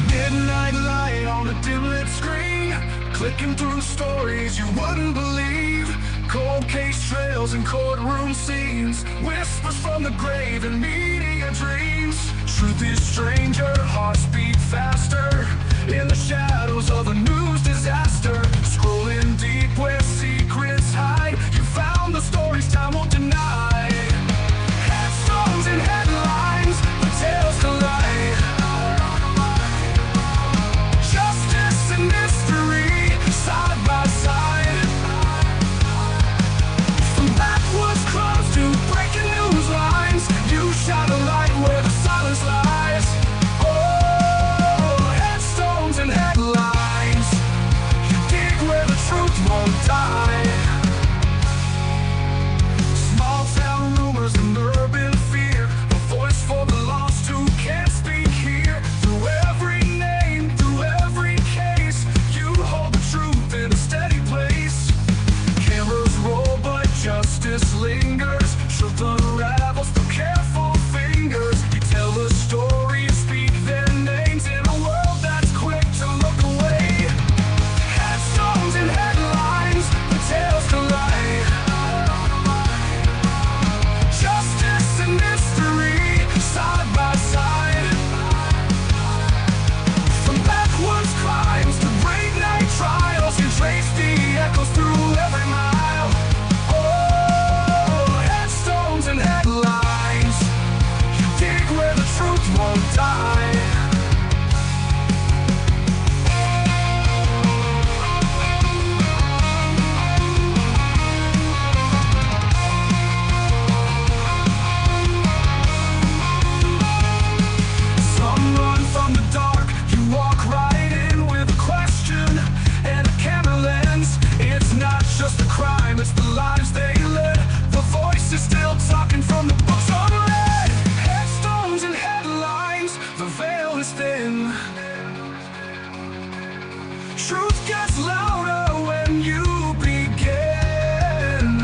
Midnight light on a dim-lit screen, clicking through stories you wouldn't believe. Cold case trails and courtroom scenes, whispers from the grave and media dreams. Truth is stranger, hearts beat faster, in the shadows of a news disaster. Scrolling deep where secrets hide, you found the stories time won't deny. Headstones and headlines, the tales collide. Justice and mystery, side by side. From backwoods clubs to breaking news lines, you shine a light where the silence lies. Oh, headstones and headlines, you dig where the truth won't die. Small town rumors and urban fear, a voice for the lost who can't speak here. Through every name, through every case, you hold the truth in a steady place. Cameras roll but justice lingers, truth unravels through careful fingers. You tell a story and speak their names in a world that's quick to look away. Headstones and headlines, the tales collide. Justice and mystery, side by side. From backwoods crimes to great night trials, you trace the echoes through every mile. Oh, headstones and headlines, you dig where the truth won't die. Some run from the dark, you walk right in with a question and a camera lens. It's not just a crime, it's the lives they led. The voice is still talking from the books unread. Headstones and headlines, the veil is thin. Truth gets louder when you begin.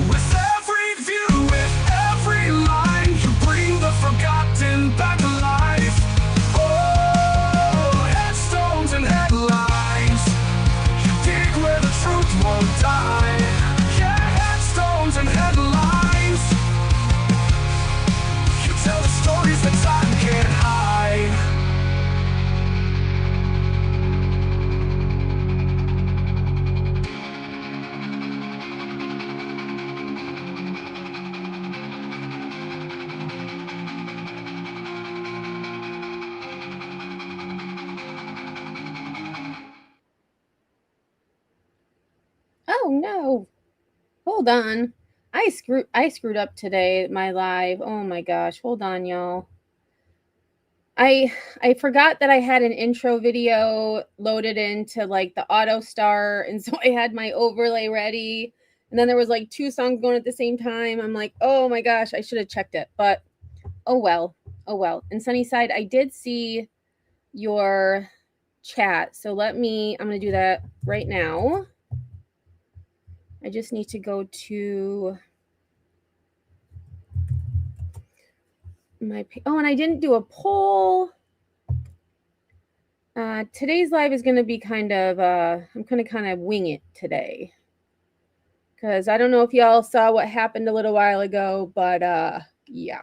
With every view, with every line, you bring the forgotten back to life. Oh, headstones and headlines, you dig where the truth won't die. Yeah, headstones and headlines, you tell the stories that time can't hide. Oh no. Hold on. I screwed up today, my live. Oh my gosh. Hold on, y'all. I forgot that I had an intro video loaded into like the auto start, and so I had my overlay ready. And then there was like 2 songs going at the same time. I'm like, oh my gosh, I should have checked it. But oh well. Oh well. And Sunnyside, I did see your chat. So I'm gonna do that right now. I just need to go to my and I didn't do a poll. Today's live is going to be kind of I'm going to kind of wing it today, because I don't know if y'all saw what happened a little while ago, but yeah.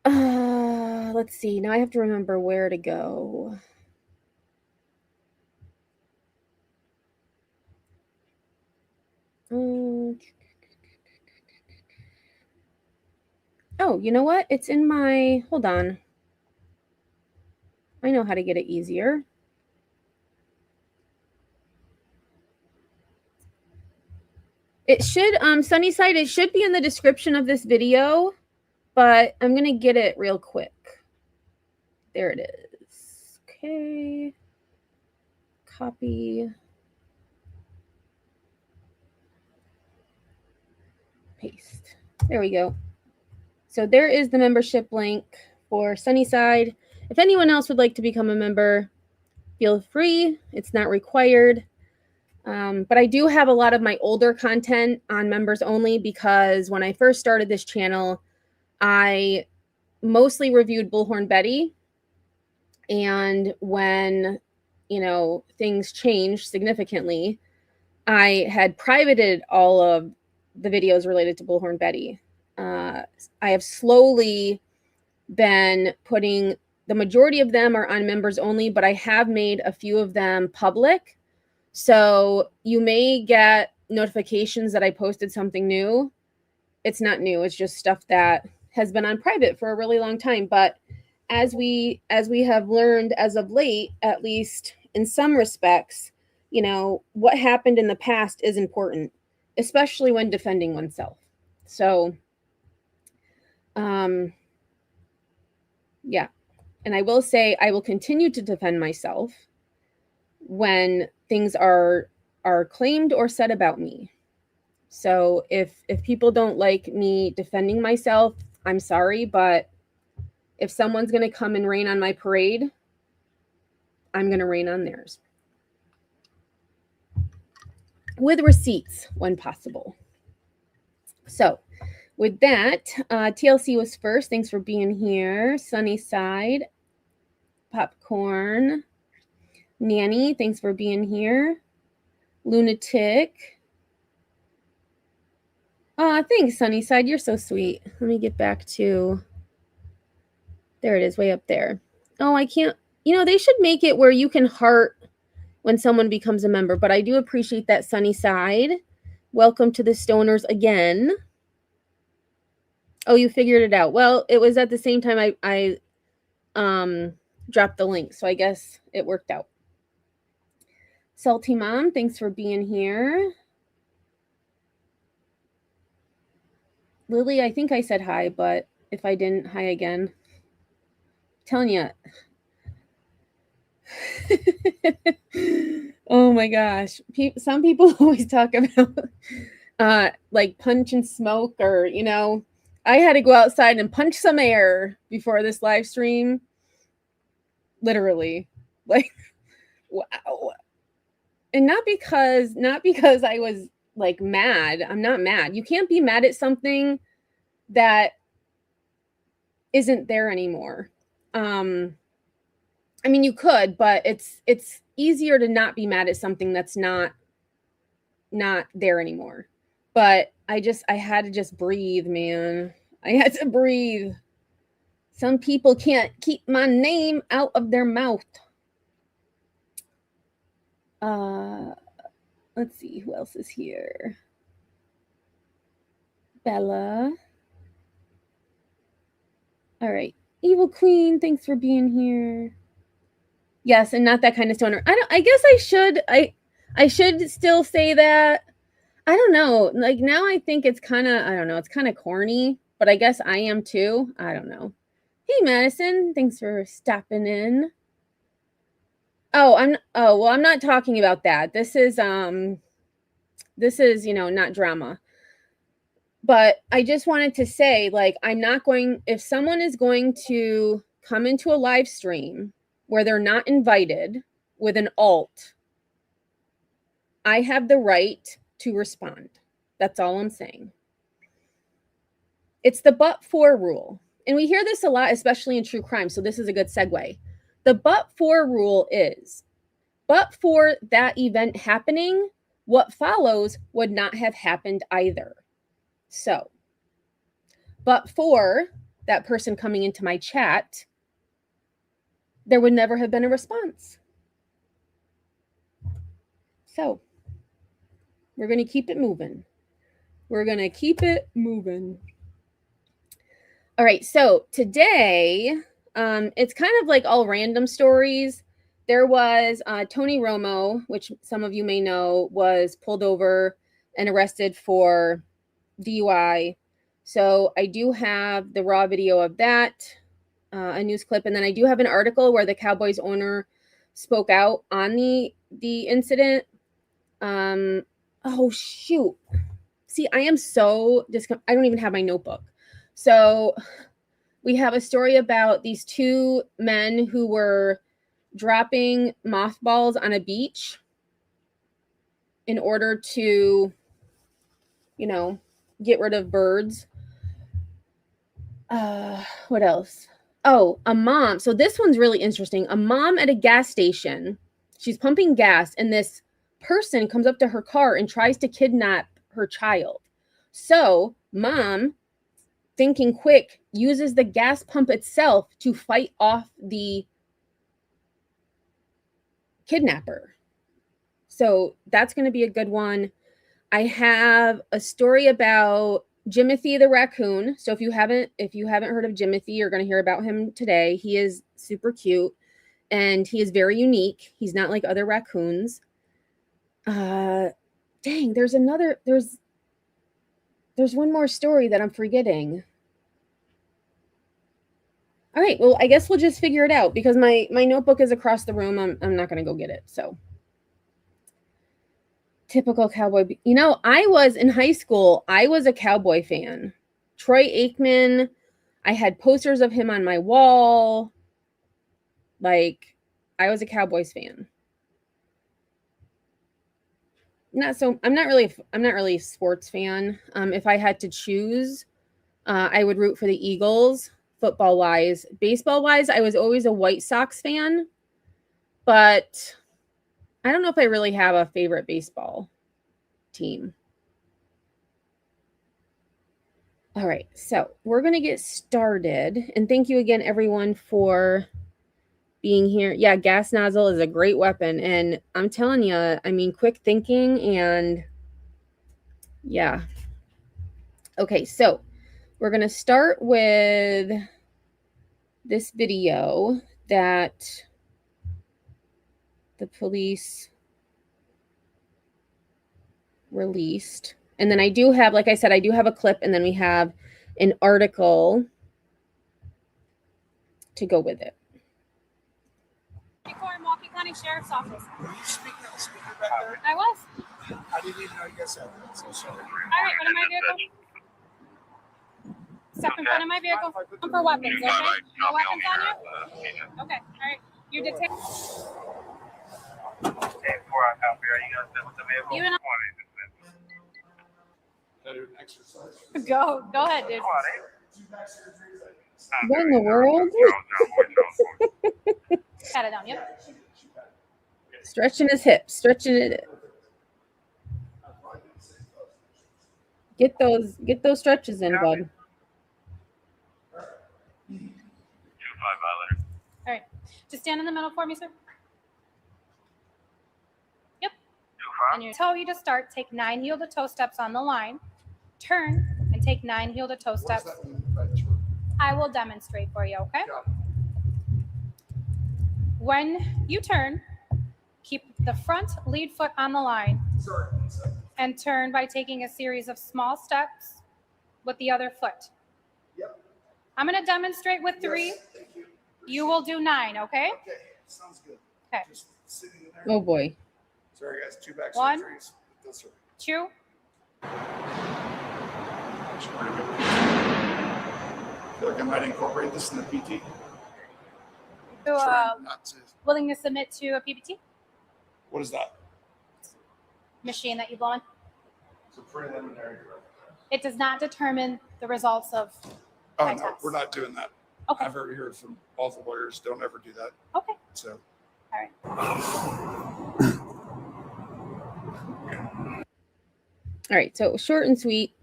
Let's see. Now I have to remember where to go. Oh, you know what? It's in my... Hold on. I know how to get it easier. It should, Sunnyside, it should be in the description of this video, but I'm going to get it real quick. There it is. Okay. Copy. Paste. There we go. So there is the membership link for Sunnyside. If anyone else would like to become a member, feel free. It's not required. But I do have a lot of my older content on members only because when I first started this channel, I mostly reviewed Bullhorn Betty. And when, things changed significantly, I had privated all of the videos related to Bullhorn Betty. I have slowly been putting, the majority of them are on members only, but I have made a few of them public. So you may get notifications that I posted something new. It's not new, it's just stuff that has been on private for a really long time. But as we have learned as of late, at least in some respects, what happened in the past is important, especially when defending oneself. So yeah. And I will say I will continue to defend myself when things are claimed or said about me. So if people don't like me defending myself, I'm sorry, but if someone's going to come and rain on my parade, I'm going to rain on theirs. With receipts when possible. So with that, TLC was first. Thanks for being here. Sunnyside, Popcorn, Nanny, thanks for being here. Lunatic. Thanks, Sunnyside. You're so sweet. Let me get back to... There it is, way up there. Oh, I can't... they should make it where you can heart when someone becomes a member, but I do appreciate that, Sunnyside. Welcome to the Stoners again. Oh, you figured it out. Well, it was at the same time I dropped the link, so I guess it worked out. Salty Mom, thanks for being here. Lily, I think I said hi, but if I didn't, hi again. I'm telling you. Oh my gosh. Some people always talk about like punch and smoke, or, I had to go outside and punch some air before this live stream. Literally. Like, wow. And not because I was like mad. I'm not mad. You can't be mad at something that isn't there anymore. I mean, you could, but it's easier to not be mad at something that's not there anymore. But I had to just breathe, man. I had to breathe. Some people can't keep my name out of their mouth. Let's see who else is here. Bella. All right. Evil Queen, thanks for being here. Yes, and not that kind of stoner. I guess I should still say that. I don't know. Like, now I think it's kind of, I don't know, it's kind of corny, but I guess I am too. I don't know. Hey, Madison, thanks for stopping in. I'm not talking about that. This is not drama. But I just wanted to say, like, if someone is going to come into a live stream where they're not invited with an alt, I have the right to respond. That's all I'm saying. It's the but-for rule. And we hear this a lot, especially in true crime, so this is a good segue. The but-for rule is, but for that event happening, what follows would not have happened either. So, but for that person coming into my chat, there would never have been a response. So, we're going to keep it moving. We're going to keep it moving. All right, so today, it's kind of like all random stories. There was Tony Romo, which some of you may know, was pulled over and arrested for DUI. So I do have the raw video of that, a news clip, and then I do have an article where the Cowboys owner spoke out on the incident. Oh shoot! See, I am so I don't even have my notebook. So we have a story about these two men who were dropping mothballs on a beach. in order to, get rid of birds. What else? Oh, a mom. So this one's really interesting. A mom at a gas station. She's pumping gas, and this person comes up to her car and tries to kidnap her child. So, mom, thinking quick, uses the gas pump itself to fight off the kidnapper. So, that's going to be a good one. I have a story about Jimothy the raccoon. So if you haven't heard of Jimothy, you're going to hear about him today. He is super cute and he is very unique. He's not like other raccoons. Dang, there's one more story that I'm forgetting. All right, well, I guess we'll just figure it out because my notebook is across the room. I'm not going to go get it. So typical cowboy. I was in high school. I was a cowboy fan. Troy Aikman. I had posters of him on my wall. Like, I was a Cowboys fan. I'm not really a sports fan. If I had to choose, I would root for the Eagles, football wise. Baseball wise, I was always a White Sox fan, but I don't know if I really have a favorite baseball team. All right, so we're going to get started. And thank you again, everyone, for being here. Yeah, gas nozzle is a great weapon. And I'm telling you, I mean, quick thinking and yeah. Okay, so we're going to start with this video that the police released. And then I do have, like I said, I do have a clip, and then we have an article to go with it. Milwaukee County Sheriff's Office. Were you speaking on the speaker back there? I was. I didn't even know you guys had that. So sorry. All right, what am my vehicle? Step in front of my vehicle. For weapons, okay? No weapons on you? Okay, all right. You detained. You and Go ahead, dude. What in the world? Pat it down, yep. Stretching his hips, stretching it. Get those stretches in, bud. All right, just stand in the middle for me, sir. Yep. And your toe you to start, take 9 heel-to-toe steps on the line. Turn and take 9 heel-to-toe steps. What does that mean by turn? I will demonstrate for you, okay? When you turn, keep the front lead foot on the line. Sorry, 1 second. And turn by taking a series of small steps with the other foot. Yep. I'm going to demonstrate with 3. Yes, thank you. You will do 9, okay? Okay, sounds good. Okay. Just sitting in there. Oh boy. Sorry, guys. 2 back 1, surgeries. That's right. 2. I feel like I might incorporate this in the PT. You, Try not to. willing to submit to a PBT What is that? machine that you blow in? It's a preliminary drug. It does not determine the results of Oh, my no, test. we're not doing that. Okay. I've already heard from all the lawyers. Don't ever do that. Okay. So. All right. All right, so short and sweet.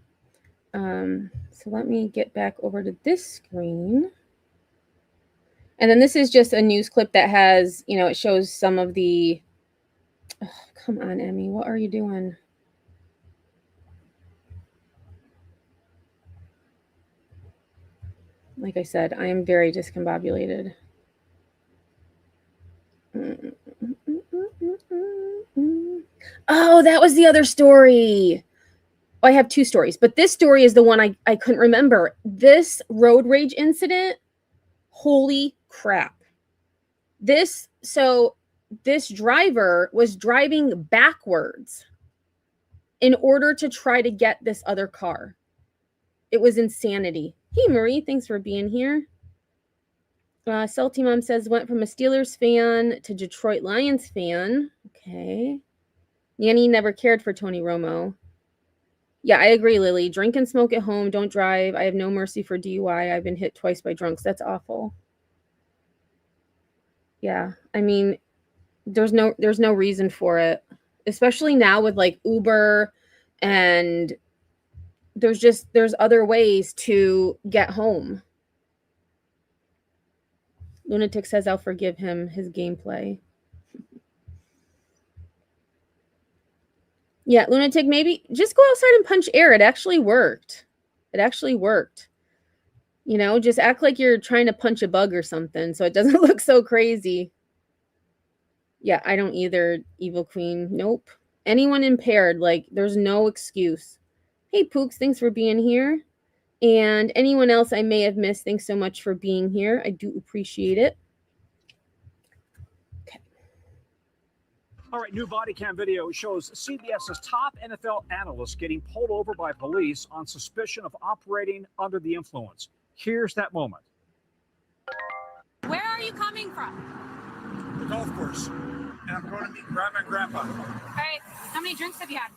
So let me get back over to this screen. And then this is just a news clip that has, it shows some of the, oh, come on, Emmy, what are you doing? Like I said, I am very discombobulated. Oh, that was the other story. I have 2 stories, but this story is the one I couldn't remember. This road rage incident, holy crap. This driver was driving backwards in order to try to get this other car. It was insanity. Hey, Marie, thanks for being here. Salty Mom says, went from a Steelers fan to Detroit Lions fan. Okay. Yanni never cared for Tony Romo. Yeah, I agree, Lily. Drink and smoke at home. Don't drive. I have no mercy for DUI. I've been hit twice by drunks. That's awful. Yeah, I mean, there's no reason for it, especially now with like Uber, and there's other ways to get home. Lunatic says I'll forgive him his gameplay. Yeah, Lunatic, maybe just go outside and punch air. It actually worked. You know, just act like you're trying to punch a bug or something so it doesn't look so crazy. Yeah, I don't either, Evil Queen. Nope. Anyone impaired, like, there's no excuse. Hey, Pooks, thanks for being here. And anyone else I may have missed, thanks so much for being here. I do appreciate it. Okay. All right, new body cam video shows CBS's top NFL analyst getting pulled over by police on suspicion of operating under the influence. Here's that moment. Where are you coming from? The golf course. And I'm going to meet Grandma and Grandpa. All right, how many drinks have you had?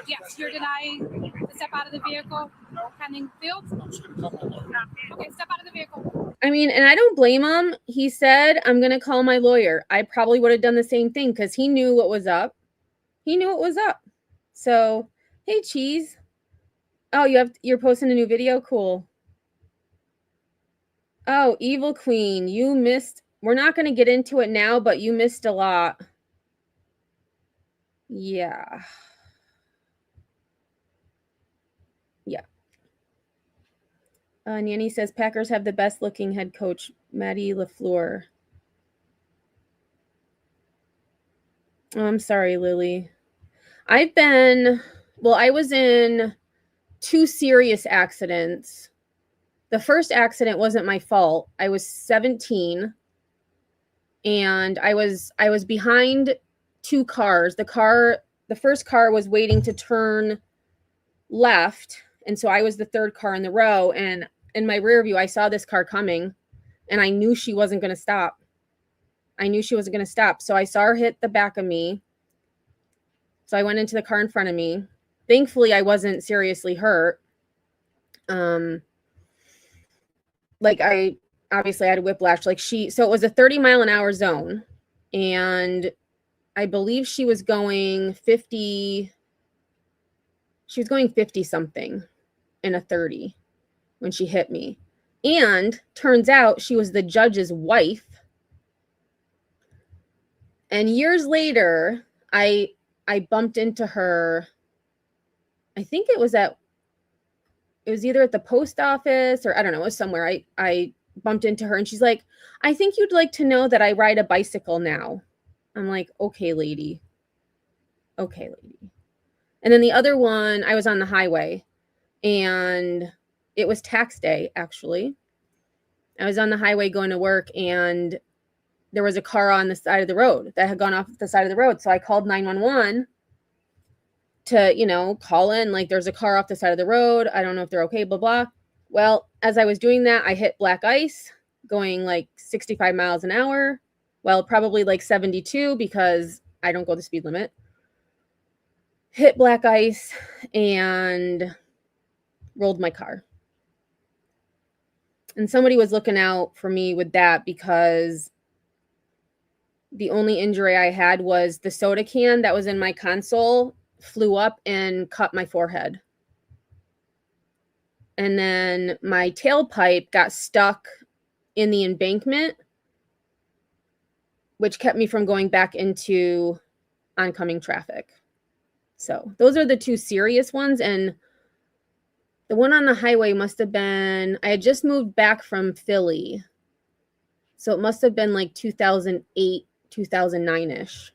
Yes, you're denying the step out of the vehicle pending fields? I'm just going to call my lawyer. Okay, step out of the vehicle. I mean, and I don't blame him. He said, I'm going to call my lawyer. I probably would have done the same thing because he knew what was up. So, hey, Cheese. Oh, you're posting a new video? Cool. Oh, Evil Queen, you missed. We're not going to get into it now, but you missed a lot. Yeah. Nanny says Packers have the best looking head coach, Matty LaFleur. Oh, I'm sorry, Lily. I was in 2 serious accidents. The first accident wasn't my fault. I was 17 and I was behind 2 cars. The first car was waiting to turn left, and so I was the 3rd car in the row, and in my rear view I saw this car coming and I knew she wasn't going to stop. So I saw her hit the back of me. So I went into the car in front of me. Thankfully I wasn't seriously hurt. Like I obviously had a whiplash. So it was a 30-mile-an-hour zone, and I believe she was going 50. She was going 50 something in a 30 when she hit me. And turns out she was the judge's wife. And years later, I bumped into her. I think it was either at the post office or I don't know, it was somewhere. I bumped into her and she's like, I think you'd like to know that I ride a bicycle now. I'm like, okay, lady. And then the other one, I was on the highway and it was tax day, actually. I was on the highway going to work and there was a car on the side of the road that had gone off the side of the road. So I called 911 to, call in, like, there's a car off the side of the road. I don't know if they're okay, blah, blah. Well, as I was doing that, I hit black ice going like 65 miles an hour. Well, probably like 72 because I don't go the speed limit. Hit black ice and rolled my car. And somebody was looking out for me with that because the only injury I had was the soda can that was in my console flew up and cut my forehead. And then my tailpipe got stuck in the embankment, which kept me from going back into oncoming traffic. So those are the 2 serious ones. And the one on the highway must have been, I had just moved back from Philly. So it must have been like 2008, 2009-ish.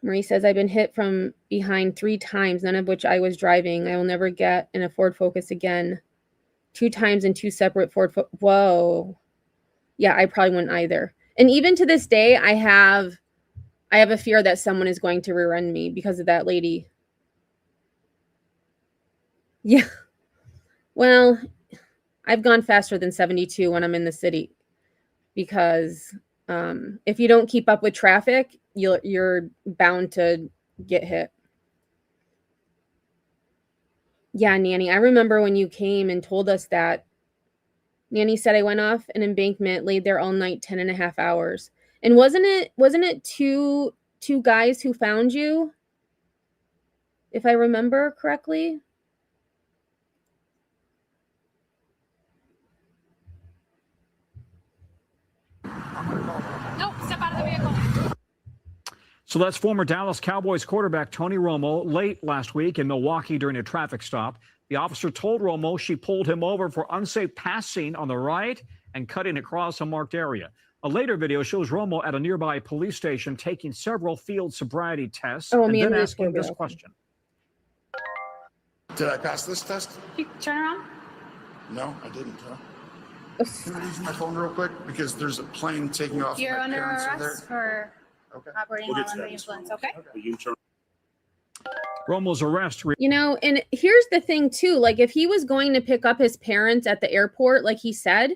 Marie says, I've been hit from behind 3 times, none of which I was driving. I will never get in a Ford Focus again. 2 times in 2 separate Ford Focus. Whoa. Yeah, I probably wouldn't either. And even to this day, I have a fear that someone is going to rear end me because of that lady. Yeah. Well, I've gone faster than 72 when I'm in the city. because if you don't keep up with traffic, you're bound to get hit. Yeah, Nanny, I remember when you came and told us that. Nanny said I went off an embankment, laid there all night, 10.5 hours. And wasn't it two guys who found you? If I remember correctly? Nope, step out of the vehicle. So that's former Dallas Cowboys quarterback Tony Romo late last week in Milwaukee during a traffic stop. The officer told Romo she pulled him over for unsafe passing on the right and cutting across a marked area. A later video shows Romo at a nearby police station taking several field sobriety tests and then asking this question. Did I pass this test? You turn around. No, I didn't. Huh? Can I use my phone real quick? Because there's a plane taking off. You're My under parents are arrest there. for Okay. operating while under the influence, okay? Romo's arrest. You know, and here's the thing too, like if he was going to pick up his parents at the airport, like he said,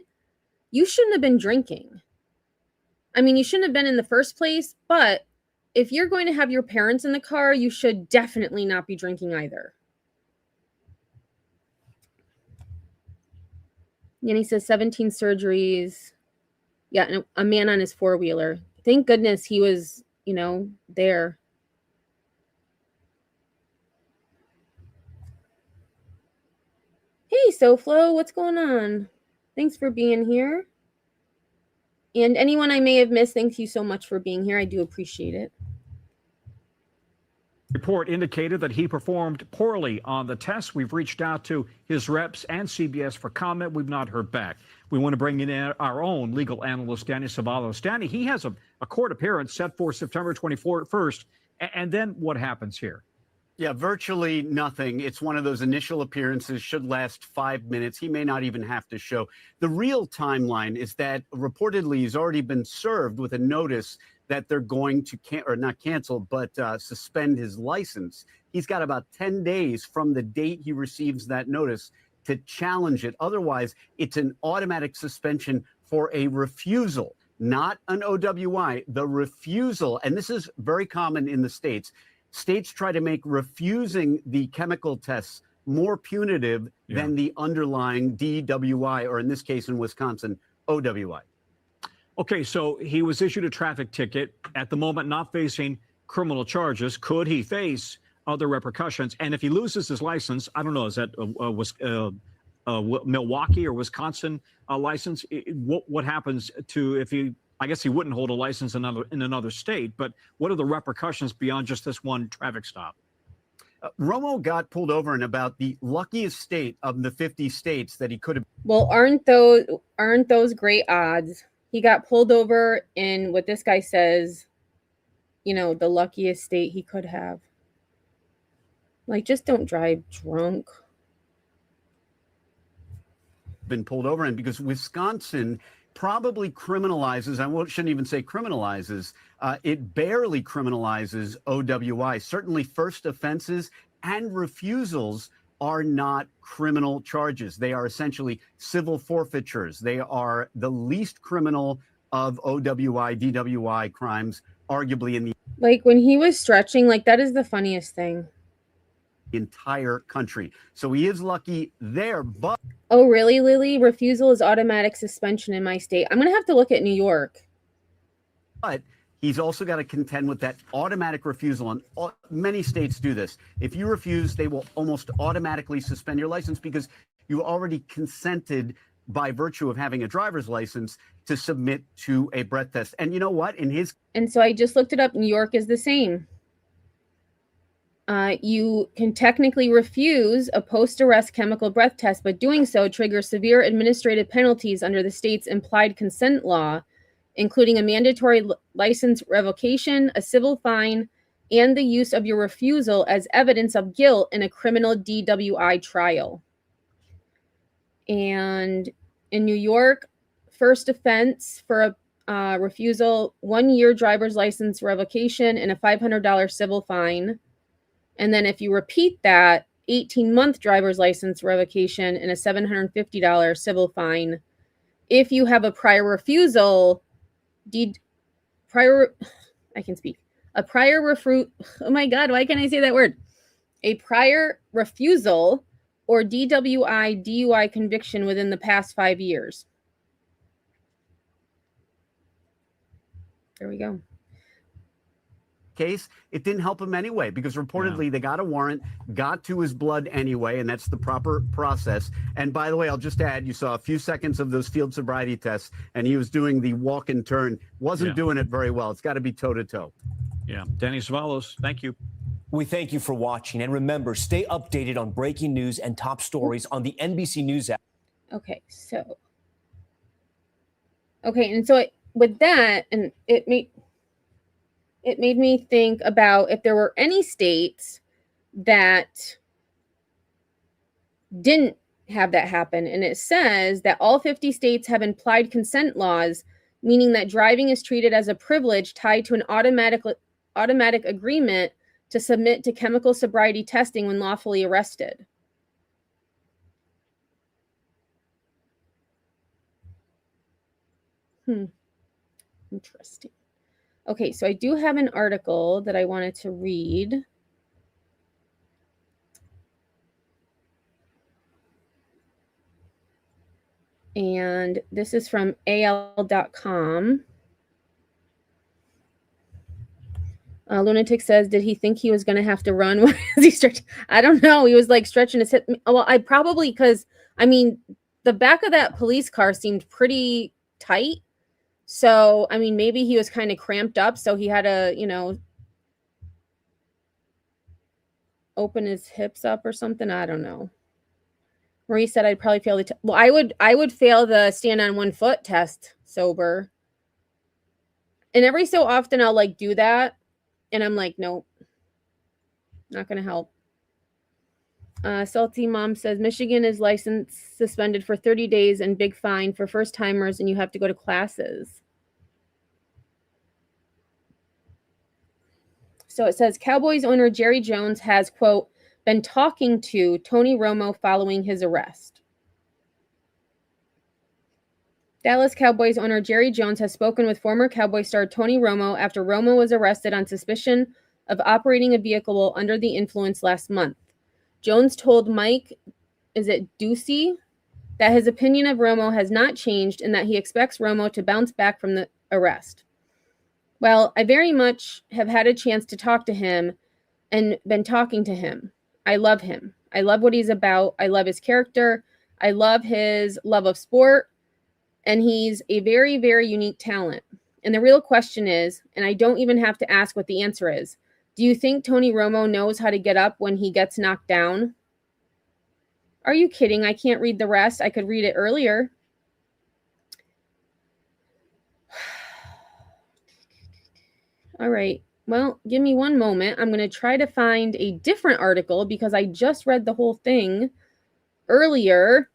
you shouldn't have been drinking. I mean, you shouldn't have been in the first place, but if you're going to have your parents in the car, you should definitely not be drinking either. And he says 17 surgeries. Yeah, and a man on his four-wheeler. Thank goodness he was, you know, there. Hey, SoFlo, what's going on? Thanks for being here. And anyone I may have missed, thank you so much for being here. I do appreciate it. Report indicated that he performed poorly on the test. We've reached out to his reps and CBS for comment. We've not heard back. We want to bring in our own legal analyst, Danny Savalos. Danny, he has a court appearance set for September 21st. And then what happens here? Yeah, virtually nothing. It's one of those initial appearances, should last 5 minutes. He may not even have to show. The real timeline is that reportedly he's already been served with a notice that they're going to not cancel, but suspend his license. He's got about 10 days from the date he receives that notice to challenge it. Otherwise, it's an automatic suspension for a refusal, not an OWI, the refusal. And this is very common in the states. States try to make refusing the chemical tests more punitive than the underlying DWI, or in this case in Wisconsin, OWI. Okay, so he was issued a traffic ticket, at the moment not facing criminal charges. Could he face other repercussions? And if he loses his license, I don't know, is that Milwaukee or Wisconsin license? What happens to if he, I guess he wouldn't hold a license in another state, but what are the repercussions beyond just this one traffic stop? Romo got pulled over in about the luckiest state of the 50 states that he could have. Well, aren't those great odds? He got pulled over in what this guy says, you know, the luckiest state he could have. Like, just don't drive drunk. Been pulled over in because Wisconsin probably criminalizes, I shouldn't even say criminalizes, it barely criminalizes OWI. Certainly first offenses and refusals are not criminal charges. They are essentially civil forfeitures. They are the least criminal of OWI, DWI crimes, arguably in the Like when he was stretching, like that is the funniest thing. Entire country. So he is lucky there, but... Oh, really, Lily? Refusal is automatic suspension in my state. I'm going to have to look at New York. But he's also got to contend with that automatic refusal. And many states do this. If you refuse, they will almost automatically suspend your license because you already consented by virtue of having a driver's license to submit to a breath test. And you know what? And so I just looked it up. New York is the same. You can technically refuse a post-arrest chemical breath test, but doing so triggers severe administrative penalties under the state's implied consent law, including a mandatory license revocation, a civil fine, and the use of your refusal as evidence of guilt in a criminal DWI trial. And in New York, first offense for a refusal, 1 year driver's license revocation and a $500 civil fine. And then if you repeat that, 18-month driver's license revocation and a $750 civil fine. if you have a prior refusal, oh my God, why can't I say that word? A prior refusal or DWI, DUI conviction within the past 5 years. There we go. Case, it didn't help him anyway, because reportedly they got a warrant, got to his blood anyway, and that's the proper process. And by the way, I'll just add, you saw a few seconds of those field sobriety tests, and he was doing the walk and turn. Wasn't doing it very well. It's got to be toe-to-toe. Yeah. Danny Savalos, thank you. We thank you for watching. And remember, stay updated on breaking news and top stories on the NBC News app. Okay, and so with that, and it made me think about if there were any states that didn't have that happen. And it says that all 50 states have implied consent laws, meaning that driving is treated as a privilege tied to an automatic agreement to submit to chemical sobriety testing when lawfully arrested. Interesting. Okay, so I do have an article that I wanted to read. And this is from AL.com. Lunatic says, did he think he was going to have to run? As he stretched? I don't know. He was like stretching his hip. Well, I probably, because, I mean, the back of that police car seemed pretty tight. So, I mean, maybe he was kind of cramped up. So he had to, open his hips up or something. I don't know. Marie said I'd probably fail the well, I would fail the stand on one foot test sober. And every so often I'll like do that. And I'm like, nope, not going to help. Salty Mom says Michigan is license suspended for 30 days and big fine for first timers, and you have to go to classes. So it says Cowboys owner Jerry Jones has, quote, been talking to Tony Romo following his arrest. Dallas Cowboys owner Jerry Jones has spoken with former Cowboy star Tony Romo after Romo was arrested on suspicion of operating a vehicle while under the influence last month. Jones told Mike, Ducey, that his opinion of Romo has not changed and that he expects Romo to bounce back from the arrest. Well, I very much have had a chance to talk to him and been talking to him. I love him. I love what he's about. I love his character. I love his love of sport. And he's a very, very unique talent. And the real question is, and I don't even have to ask what the answer is, do you think Tony Romo knows how to get up when he gets knocked down? Are you kidding? I can't read the rest. I could read it earlier. All right. Well, give me one moment. I'm going to try to find a different article because I just read the whole thing earlier.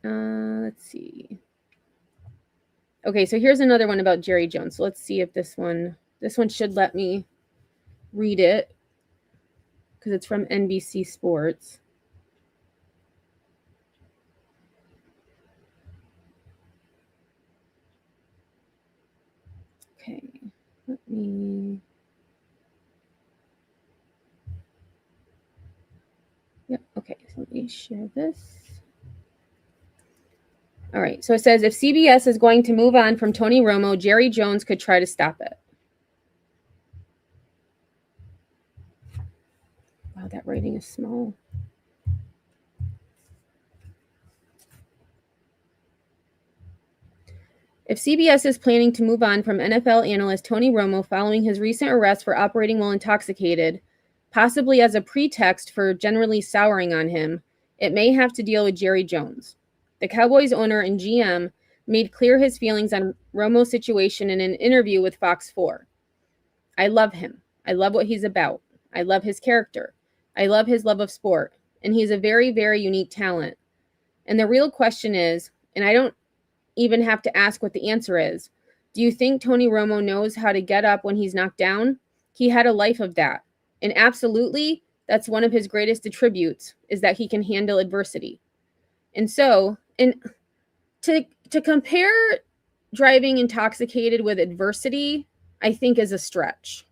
Let's see. Okay, so here's another one about Jerry Jones. So let's see if this one should let me read it because it's from NBC Sports. Okay, let me. Yep, okay, so let me share this. All right, so it says, if CBS is going to move on from Tony Romo, Jerry Jones could try to stop it. Wow, that writing is small. If CBS is planning to move on from NFL analyst Tony Romo following his recent arrest for operating while intoxicated, possibly as a pretext for generally souring on him, it may have to deal with Jerry Jones. The Cowboys owner and GM made clear his feelings on Romo's situation in an interview with Fox 4. I love him. I love what he's about. I love his character. I love his love of sport. And he's a very, very unique talent. And the real question is, and I don't even have to ask what the answer is, do you think Tony Romo knows how to get up when he's knocked down? He had a life of that. And absolutely, That's one of his greatest attributes, is that he can handle adversity. And so, to compare driving intoxicated with adversity, I think is a stretch.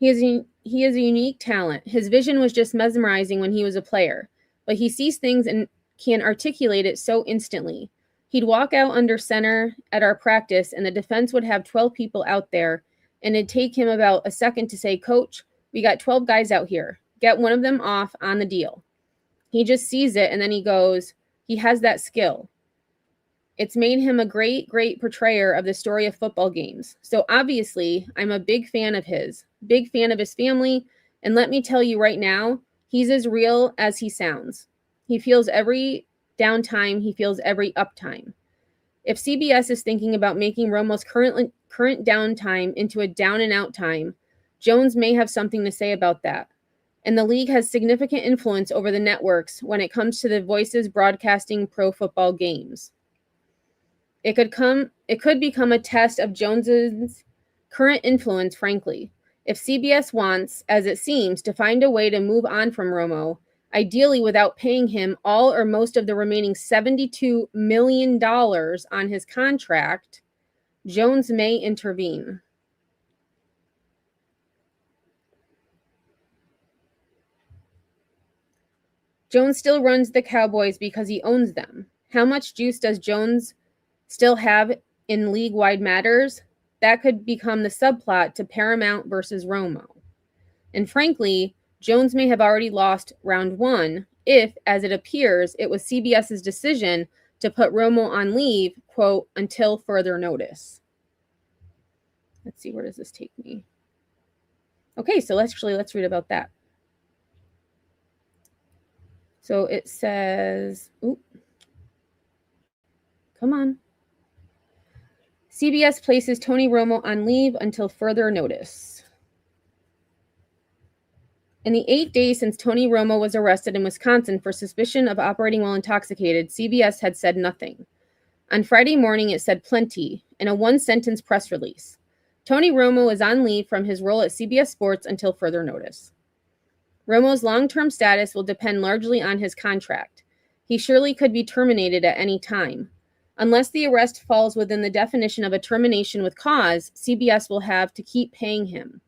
He is a unique talent. His vision was just mesmerizing when he was a player, but he sees things and can articulate it so instantly. He'd walk out under center at our practice, and the defense would have 12 people out there, and it'd take him about a second to say, "Coach, we got 12 guys out here. Get one of them off on the deal." He just sees it, and then he goes, he has that skill. It's made him a great, great portrayer of the story of football games. So obviously, I'm a big fan of his family, and let me tell you right now, he's as real as he sounds. He feels every downtime, he feels every uptime. If CBS is thinking about making Romo's current downtime into a down and out time, Jones may have something to say about that. And the league has significant influence over the networks when it comes to the voices broadcasting pro football games. It could become a test of Jones's current influence, frankly. If CBS wants, as it seems, to find a way to move on from Romo, ideally without paying him all or most of the remaining $72 million on his contract, Jones may intervene. Jones still runs the Cowboys because he owns them. How much juice does Jones still have in league-wide matters? That could become the subplot to Paramount versus Romo. And frankly, Jones may have already lost round one if, as it appears, it was CBS's decision to put Romo on leave, quote, until further notice. Let's see, where does this take me? Okay, so let's read about that. So it says, come on. CBS places Tony Romo on leave until further notice. In the 8 days since Tony Romo was arrested in Wisconsin for suspicion of operating while intoxicated, CBS had said nothing. On Friday morning, it said plenty in a one-sentence press release. Tony Romo is on leave from his role at CBS Sports until further notice. Romo's long-term status will depend largely on his contract. He surely could be terminated at any time. Unless the arrest falls within the definition of a termination with cause, CBS will have to keep paying him.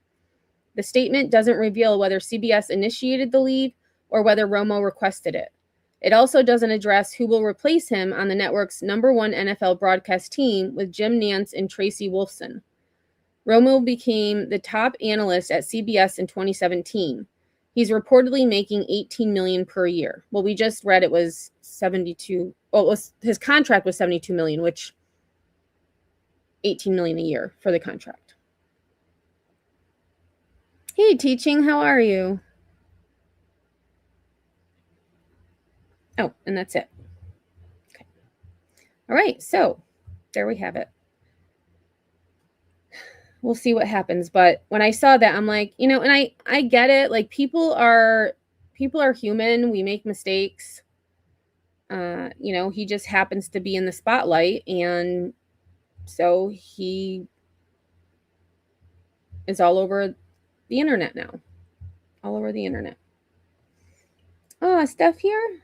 The statement doesn't reveal whether CBS initiated the leave or whether Romo requested it. It also doesn't address who will replace him on the network's #1 NFL broadcast team with Jim Nantz and Tracy Wolfson. Romo became the top analyst at CBS in 2017. He's reportedly making $18 million per year. Well, we just read it was 72. Well, his contract was $72 million, which $18 million a year for the contract. Hey, Teaching, how are you? Oh, and that's it. Okay. All right, so there we have it. We'll see what happens. But when I saw that, I'm like, and I get it. Like people are human. We make mistakes. He just happens to be in the spotlight, and so he is all over the internet now. All over the internet. Oh, is Steph here?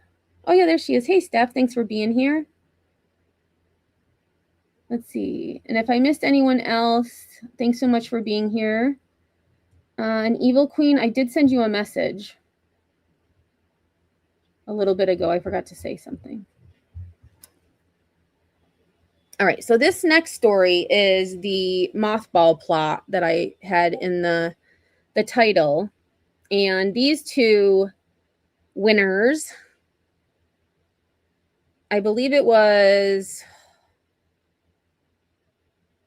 Oh yeah, there she is. Hey Steph, thanks for being here. Let's see. And if I missed anyone else, thanks so much for being here. And Evil Queen, I did send you a message a little bit ago. I forgot to say something. All right, so this next story is the Mothball plot that I had in the title. And these two winners, I believe it was,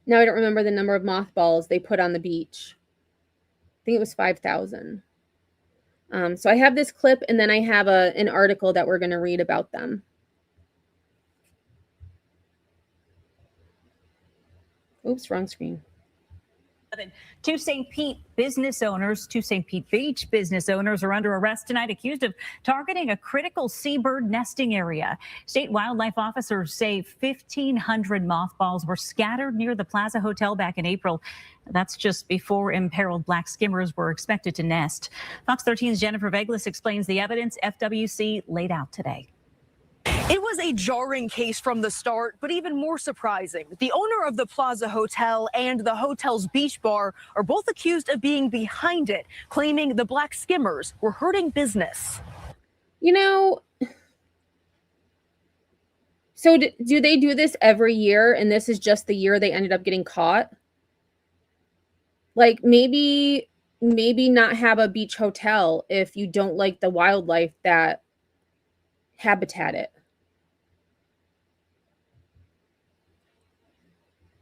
now I don't remember the number of mothballs they put on the beach. I think it was 5,000. So I have this clip, and then I have an article that we're going to read about them. Oops, wrong screen. 11. Two St. Pete Beach business owners are under arrest tonight, accused of targeting a critical seabird nesting area. State wildlife officers say 1,500 mothballs were scattered near the Plaza Hotel back in April. That's just before imperiled black skimmers were expected to nest. Fox 13's Jennifer Veglis explains the evidence FWC laid out today. It was a jarring case from the start, but even more surprising. The owner of the Plaza Hotel and the hotel's beach bar are both accused of being behind it, claiming the black skimmers were hurting business. You know, so do they do this every year and this is just the year they ended up getting caught? Like maybe not have a beach hotel if you don't like the wildlife that habitat it.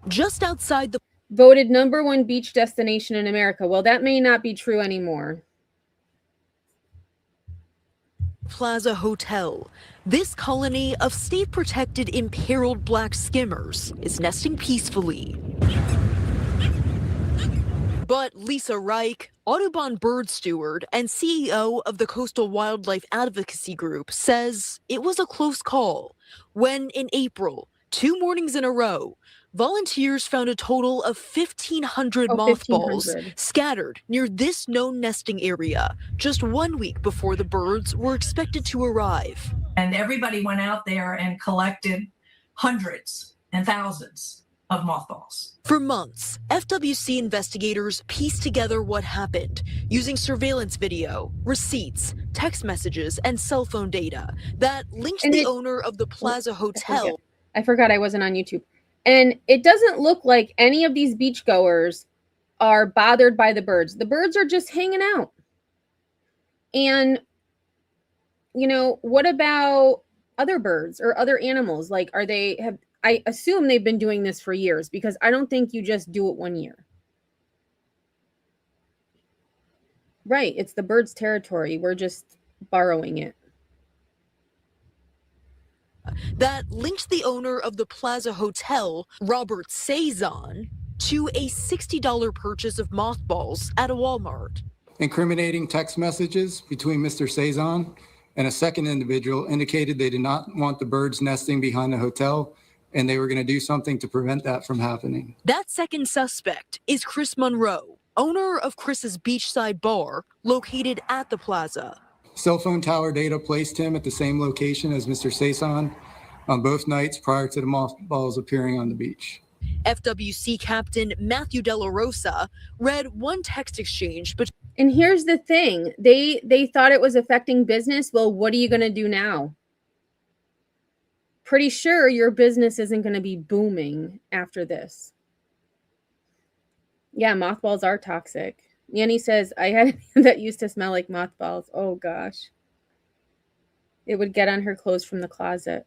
Just outside the Voted #1 beach destination in America. Well, that may not be true anymore. Plaza Hotel, this colony of state-protected imperiled black skimmers is nesting peacefully. But Lisa Reich, Audubon bird steward and CEO of the Coastal Wildlife Advocacy Group, says it was a close call when in April, 2 mornings in a row, volunteers found a total of 1,500 mothballs 1,500 scattered near this known nesting area, just 1 week before the birds were expected to arrive. And everybody went out there and collected hundreds and thousands of mothballs. For months, FWC investigators pieced together what happened using surveillance video, receipts, text messages, and cell phone data that linked the owner of the Plaza Hotel. I forgot I wasn't on YouTube. And it doesn't look like any of these beachgoers are bothered by the birds. The birds are just hanging out. And, you know, what about other birds or other animals? Like, I assume they've been doing this for years because I don't think you just do it 1 year. Right. It's the birds' territory. We're just borrowing it. That linked the owner of the Plaza Hotel, Robert Cezanne, to a $60 purchase of mothballs at a Walmart. Incriminating text messages between Mr. Cezanne and a second individual indicated they did not want the birds nesting behind the hotel, and they were going to do something to prevent that from happening. That second suspect is Chris Monroe, owner of Chris's beachside bar located at the plaza. Cell phone tower data placed him at the same location as Mr. Cezanne on both nights prior to the mothballs appearing on the beach. FWC Captain Matthew Della Rosa read one text exchange, but and here's the thing, they thought it was affecting business. Well, what are you going to do now? Pretty sure your business isn't going to be booming after this. Yeah, mothballs are toxic. Yanni says, I had that used to smell like mothballs. Oh gosh. It would get on her clothes from the closet.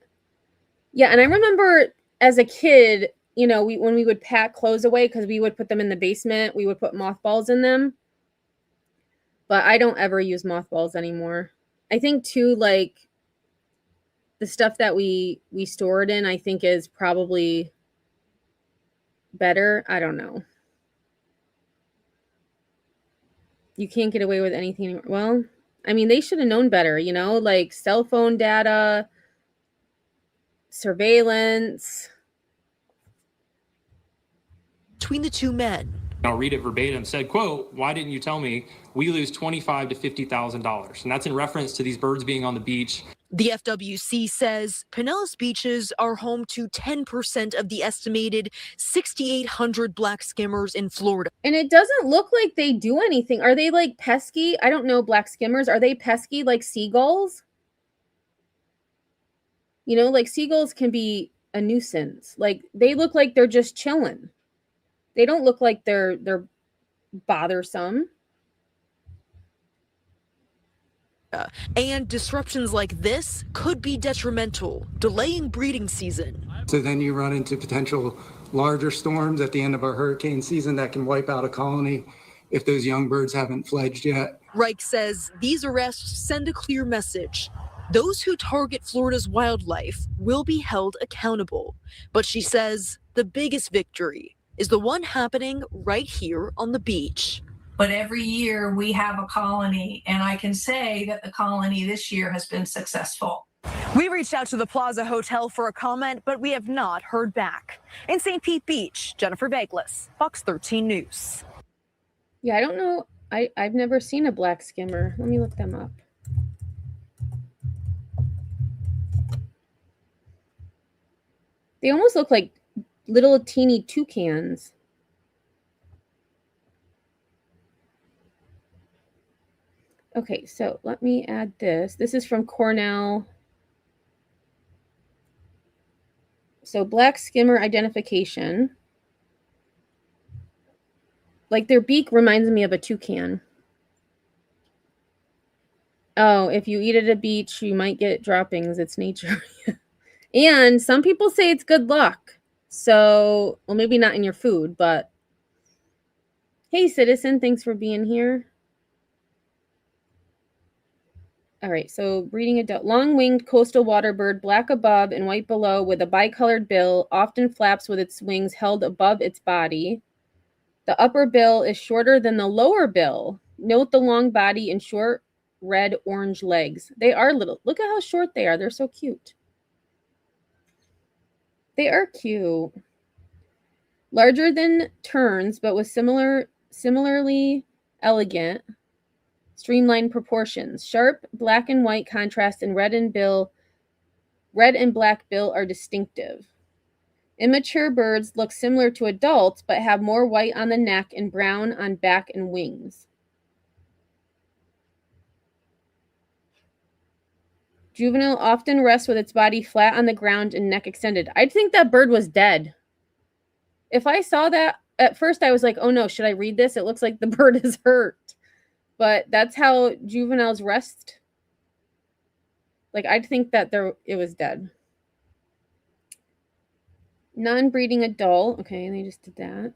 Yeah, and I remember as a kid, you know, when we would pack clothes away because we would put them in the basement, we would put mothballs in them. But I don't ever use mothballs anymore. I think too, like the stuff that we store it in, I think is probably better. I don't know. You can't get away with anything anymore. Well, I mean, they should have known better, you know, like cell phone data, surveillance. Between the two men. I'll read it verbatim, said, quote, "Why didn't you tell me we lose $25,000 to $50,000? And that's in reference to these birds being on the beach. The FWC says Pinellas beaches are home to 10% of the estimated 6,800 black skimmers in Florida. And it doesn't look like they do anything. Are they like pesky? I don't know, black skimmers. Are they pesky like seagulls? You know, like seagulls can be a nuisance. Like they look like they're just chilling. They don't look like they're bothersome. And disruptions like this could be detrimental, delaying breeding season. So then you run into potential larger storms at the end of our hurricane season that can wipe out a colony if those young birds haven't fledged yet. Reich says these arrests send a clear message. Those who target Florida's wildlife will be held accountable. But she says the biggest victory is the one happening right here on the beach. But every year we have a colony, and I can say that the colony this year has been successful. We reached out to the Plaza Hotel for a comment, but we have not heard back. In St. Pete Beach, Jennifer Baglis, Fox 13 News. Yeah, I don't know. I've never seen a black skimmer. Let me look them up. They almost look like little teeny toucans. Okay, so let me add this. This is from Cornell. So black skimmer identification. Like their beak reminds me of a toucan. Oh, if you eat at a beach, you might get droppings. It's nature. And some people say it's good luck. So, well, maybe not in your food, but hey, citizen, thanks for being here. All right, so breeding adult. Long-winged coastal water bird, black above and white below with a bicolored bill, often flaps with its wings held above its body. The upper bill is shorter than the lower bill. Note the long body and short red-orange legs. They are little. Look at how short they are. They're so cute. They are cute. Larger than terns, but with similarly elegant, streamlined proportions. Sharp black and white contrast and red and black bill are distinctive. Immature birds look similar to adults, but have more white on the neck and brown on back and wings. Juvenile often rests with its body flat on the ground and neck extended. I'd think that bird was dead. If I saw that, at first I was like, oh no, should I read this? It looks like the bird is hurt. But that's how juveniles rest. Like, I'd think that it was dead. Non-breeding adult. Okay, they just did that.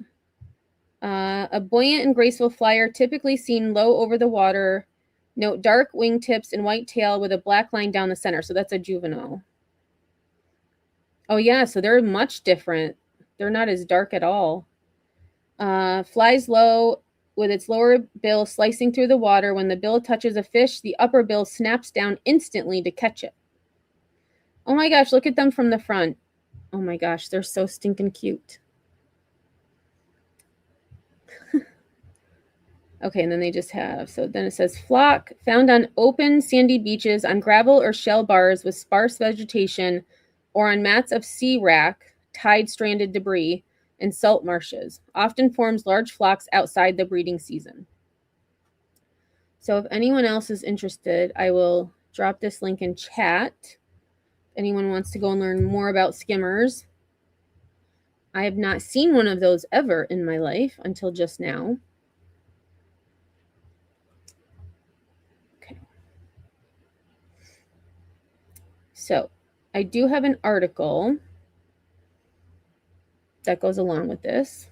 A buoyant and graceful flyer, typically seen low over the water. Note dark wingtips and white tail with a black line down the center. So that's a juvenile. Oh yeah, so they're much different. They're not as dark at all. Flies low with its lower bill slicing through the water. When the bill touches a fish, the upper bill snaps down instantly to catch it. Oh my gosh, look at them from the front. Oh my gosh, they're so stinking cute. Okay, and then they just have, so then it says flock found on open sandy beaches, on gravel or shell bars with sparse vegetation, or on mats of sea wrack, tide stranded debris, and salt marshes. Often forms large flocks outside the breeding season. So if anyone else is interested, I will drop this link in chat. If anyone wants to go and learn more about skimmers. I have not seen one of those ever in my life until just now. So I do have an article that goes along with this.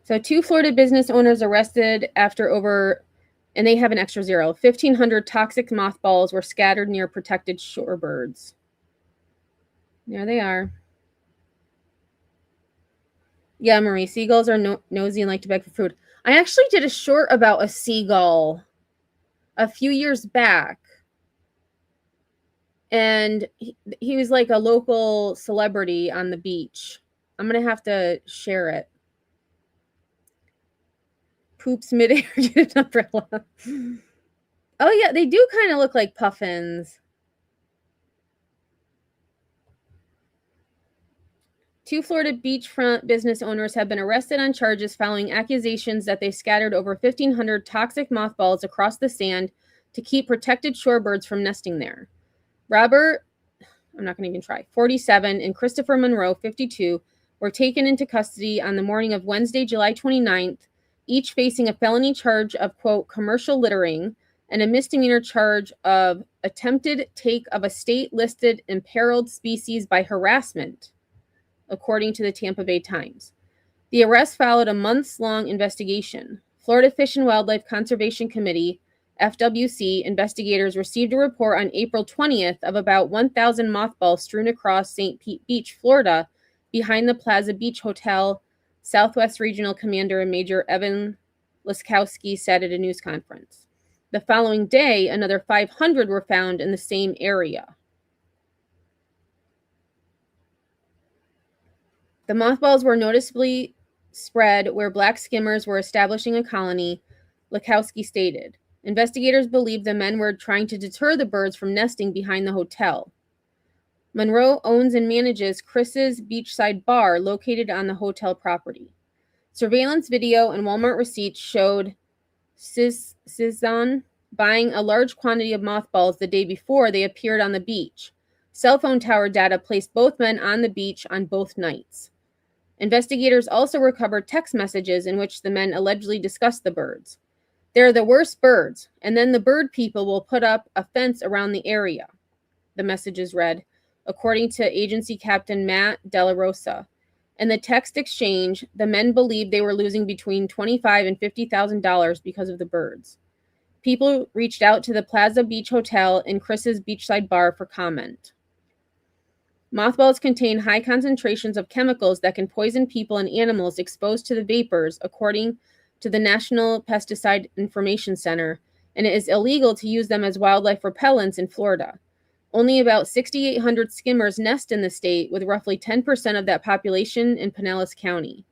So 2 Florida business owners arrested after and they have an extra 0, 1,500 toxic mothballs were scattered near protected shorebirds. There they are. Yeah, Marie, seagulls are nosy and like to beg for food. I actually did a short about a seagull a few years back. And he was like a local celebrity on the beach. I'm going to have to share it. Poops midair, get an umbrella. Oh, yeah, they do kind of look like puffins. 2 Florida beachfront business owners have been arrested on charges following accusations that they scattered over 1,500 toxic mothballs across the sand to keep protected shorebirds from nesting there. Robert, I'm not going to even try, 47, and Christopher Monroe, 52, were taken into custody on the morning of Wednesday, July 29th, each facing a felony charge of, quote, commercial littering and a misdemeanor charge of attempted take of a state-listed imperiled species by harassment, according to the Tampa Bay Times. The arrest followed a months-long investigation. Florida Fish and Wildlife Conservation Committee, FWC, investigators received a report on April 20th of about 1,000 mothballs strewn across St. Pete Beach, Florida, behind the Plaza Beach Hotel. Southwest Regional Commander and Major Evan Laskowski said at a news conference. The following day, another 500 were found in the same area. The mothballs were noticeably spread where black skimmers were establishing a colony, Laskowski stated. Investigators believe the men were trying to deter the birds from nesting behind the hotel. Monroe owns and manages Chris's Beachside Bar located on the hotel property. Surveillance video and Walmart receipts showed Cizan buying a large quantity of mothballs the day before they appeared on the beach. Cell phone tower data placed both men on the beach on both nights. Investigators also recovered text messages in which the men allegedly discussed the birds. They're the worst birds, and then the bird people will put up a fence around the area, the messages read, according to agency captain Matt Della Rosa. In the text exchange, the men believed they were losing between $25,000 and $50,000 because of the birds. People reached out to the Plaza Beach Hotel and Chris's Beachside Bar for comment. Mothballs contain high concentrations of chemicals that can poison people and animals exposed to the vapors, according to the National Pesticide Information Center, and it is illegal to use them as wildlife repellents in Florida. Only about 6,800 skimmers nest in the state, with roughly 10% of that population in Pinellas County.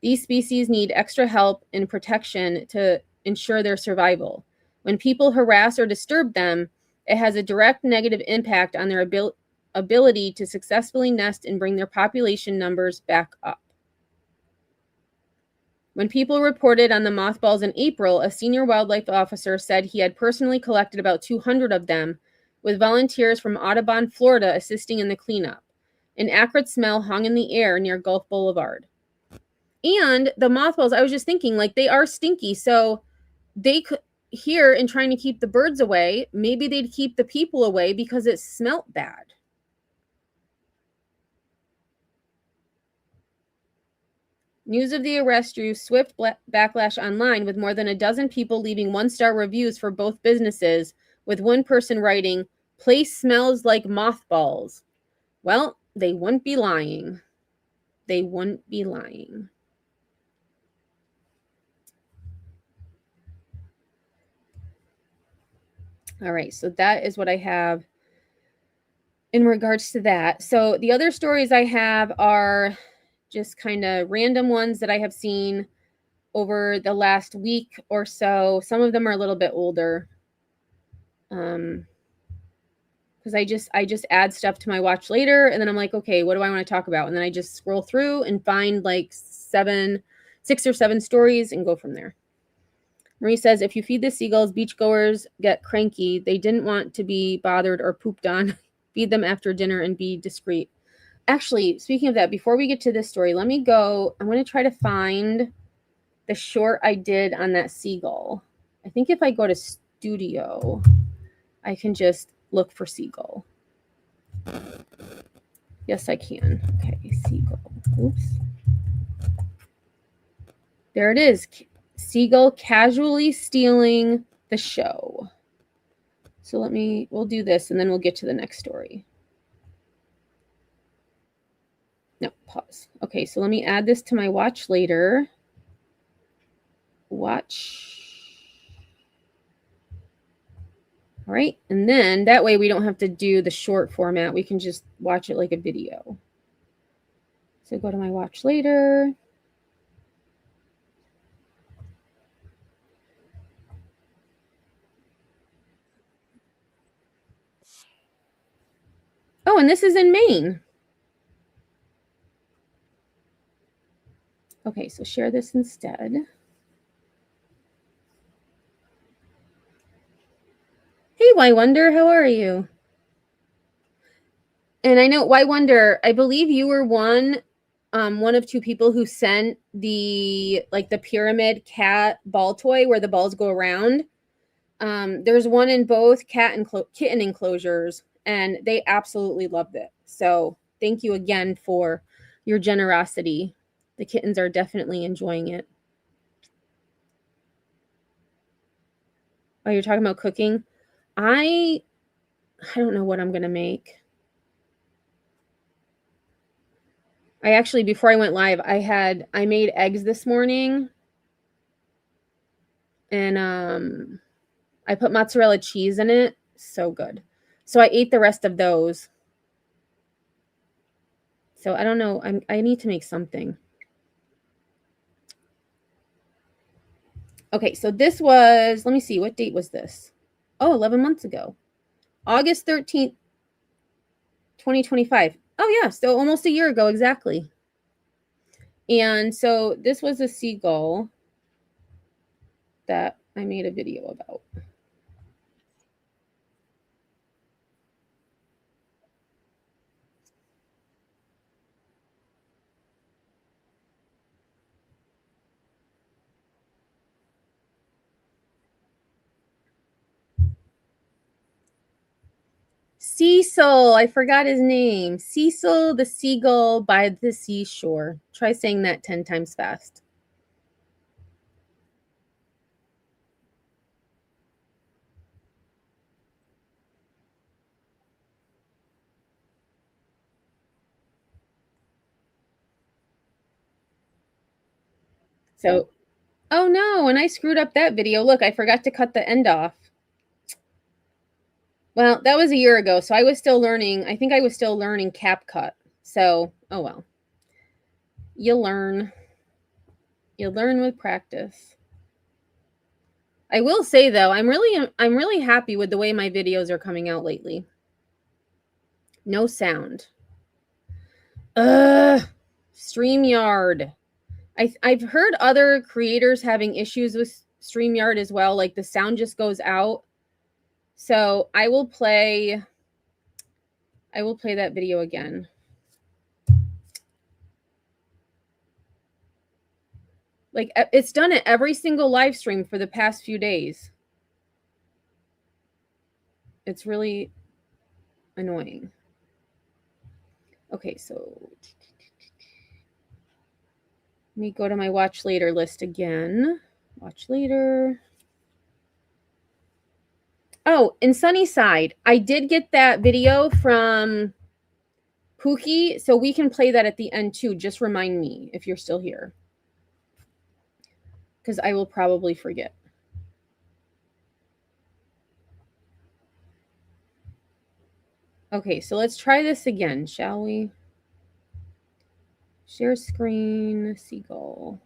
These species need extra help and protection to ensure their survival. When people harass or disturb them, it has a direct negative impact on their ability to successfully nest and bring their population numbers back up. When people reported on the mothballs in April, a senior wildlife officer said he had personally collected about 200 of them, with volunteers from Audubon, Florida, assisting in the cleanup. An acrid smell hung in the air near Gulf Boulevard. And the mothballs, I was just thinking, like, they are stinky, so they could, here in trying to keep the birds away, maybe they'd keep the people away because it smelt bad. News of the arrest drew swift backlash online, with more than a dozen people leaving one-star reviews for both businesses, with one person writing, "Place smells like mothballs." Well, they wouldn't be lying. They wouldn't be lying. All right, so that is what I have in regards to that. So the other stories I have are just kind of random ones that I have seen over the last week or so. Some of them are a little bit older. Because I just add stuff to my watch later, and then I'm like, okay, what do I want to talk about? And then I just scroll through and find like 6 or 7 stories and go from there. Marie says, if you feed the seagulls, beachgoers get cranky. They didn't want to be bothered or pooped on. Feed them after dinner and be discreet. Actually, speaking of that, before we get to this story, let me go. I'm going to try to find the short I did on that seagull. I think if I go to studio, I can just look for seagull. Yes, I can. Okay, seagull. Oops. There it is. Seagull casually stealing the show. So we'll do this and then we'll get to the next story. No, pause. Okay, so let me add this to my watch later. Watch. All right, and then that way we don't have to do the short format. We can just watch it like a video. So go to my watch later. Oh, and this is in Maine. Okay, so share this instead. Hey, Why Wonder, how are you? And I know, Why Wonder, I believe you were one of 2 people who sent the pyramid cat ball toy where the balls go around. There's one in both cat and kitten enclosures, and they absolutely loved it. So thank you again for your generosity. The kittens are definitely enjoying it. Oh, you're talking about cooking? I don't know what I'm gonna make. I actually, before I went live, I made eggs this morning, and I put mozzarella cheese in it. So good. So I ate the rest of those. So I don't know. I need to make something. Okay, so this was, let me see, what date was this? Oh, 11 months ago. August 13th, 2025. Oh yeah, so almost a year ago exactly. And so this was a seagull that I made a video about. Cecil, I forgot his name. Cecil the seagull by the seashore. Try saying that 10 times fast. So, oh no, and I screwed up that video. Look, I forgot to cut the end off. Well, that was a year ago, so I was still learning. I think I was still learning CapCut. So, oh well. You learn. You learn with practice. I will say though, I'm really happy with the way my videos are coming out lately. No sound. StreamYard. I've heard other creators having issues with StreamYard as well, like the sound just goes out. So I will play that video again. Like, it's done it every single live stream for the past few days. It's really annoying. Okay, so let me go to my watch later list again. Watch later. Oh, in Sunnyside, I did get that video from Pookie, so we can play that at the end too. Just remind me if you're still here, because I will probably forget. Okay, so let's try this again, shall we? Share screen, seagull.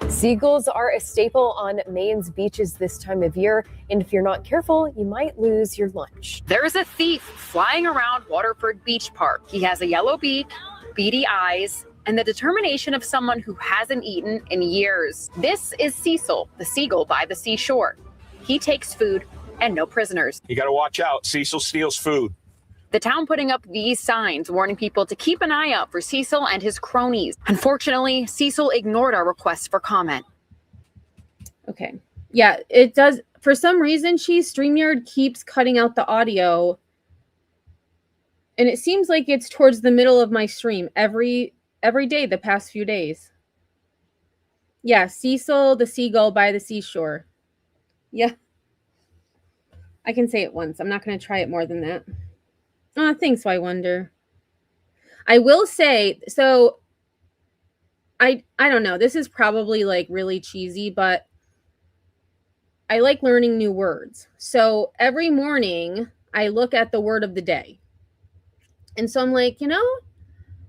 Seagulls are a staple on Maine's beaches this time of year, and if you're not careful, you might lose your lunch. There's a thief flying around Waterford Beach Park. He has a yellow beak, beady eyes, and the determination of someone who hasn't eaten in years. This is Cecil, the seagull by the seashore. He takes food and no prisoners. You got to watch out. Cecil steals food. The town putting up these signs warning people to keep an eye out for Cecil and his cronies. Unfortunately, Cecil ignored our request for comment. Okay. Yeah, it does. For some reason, StreamYard keeps cutting out the audio. And it seems like it's towards the middle of my stream every day the past few days. Yeah, Cecil the seagull by the seashore. Yeah. I can say it once. I'm not going to try it more than that. Oh, thanks, I wonder. I will say, so I don't know. This is probably like really cheesy, but I like learning new words. So every morning I look at the word of the day. And so I'm like,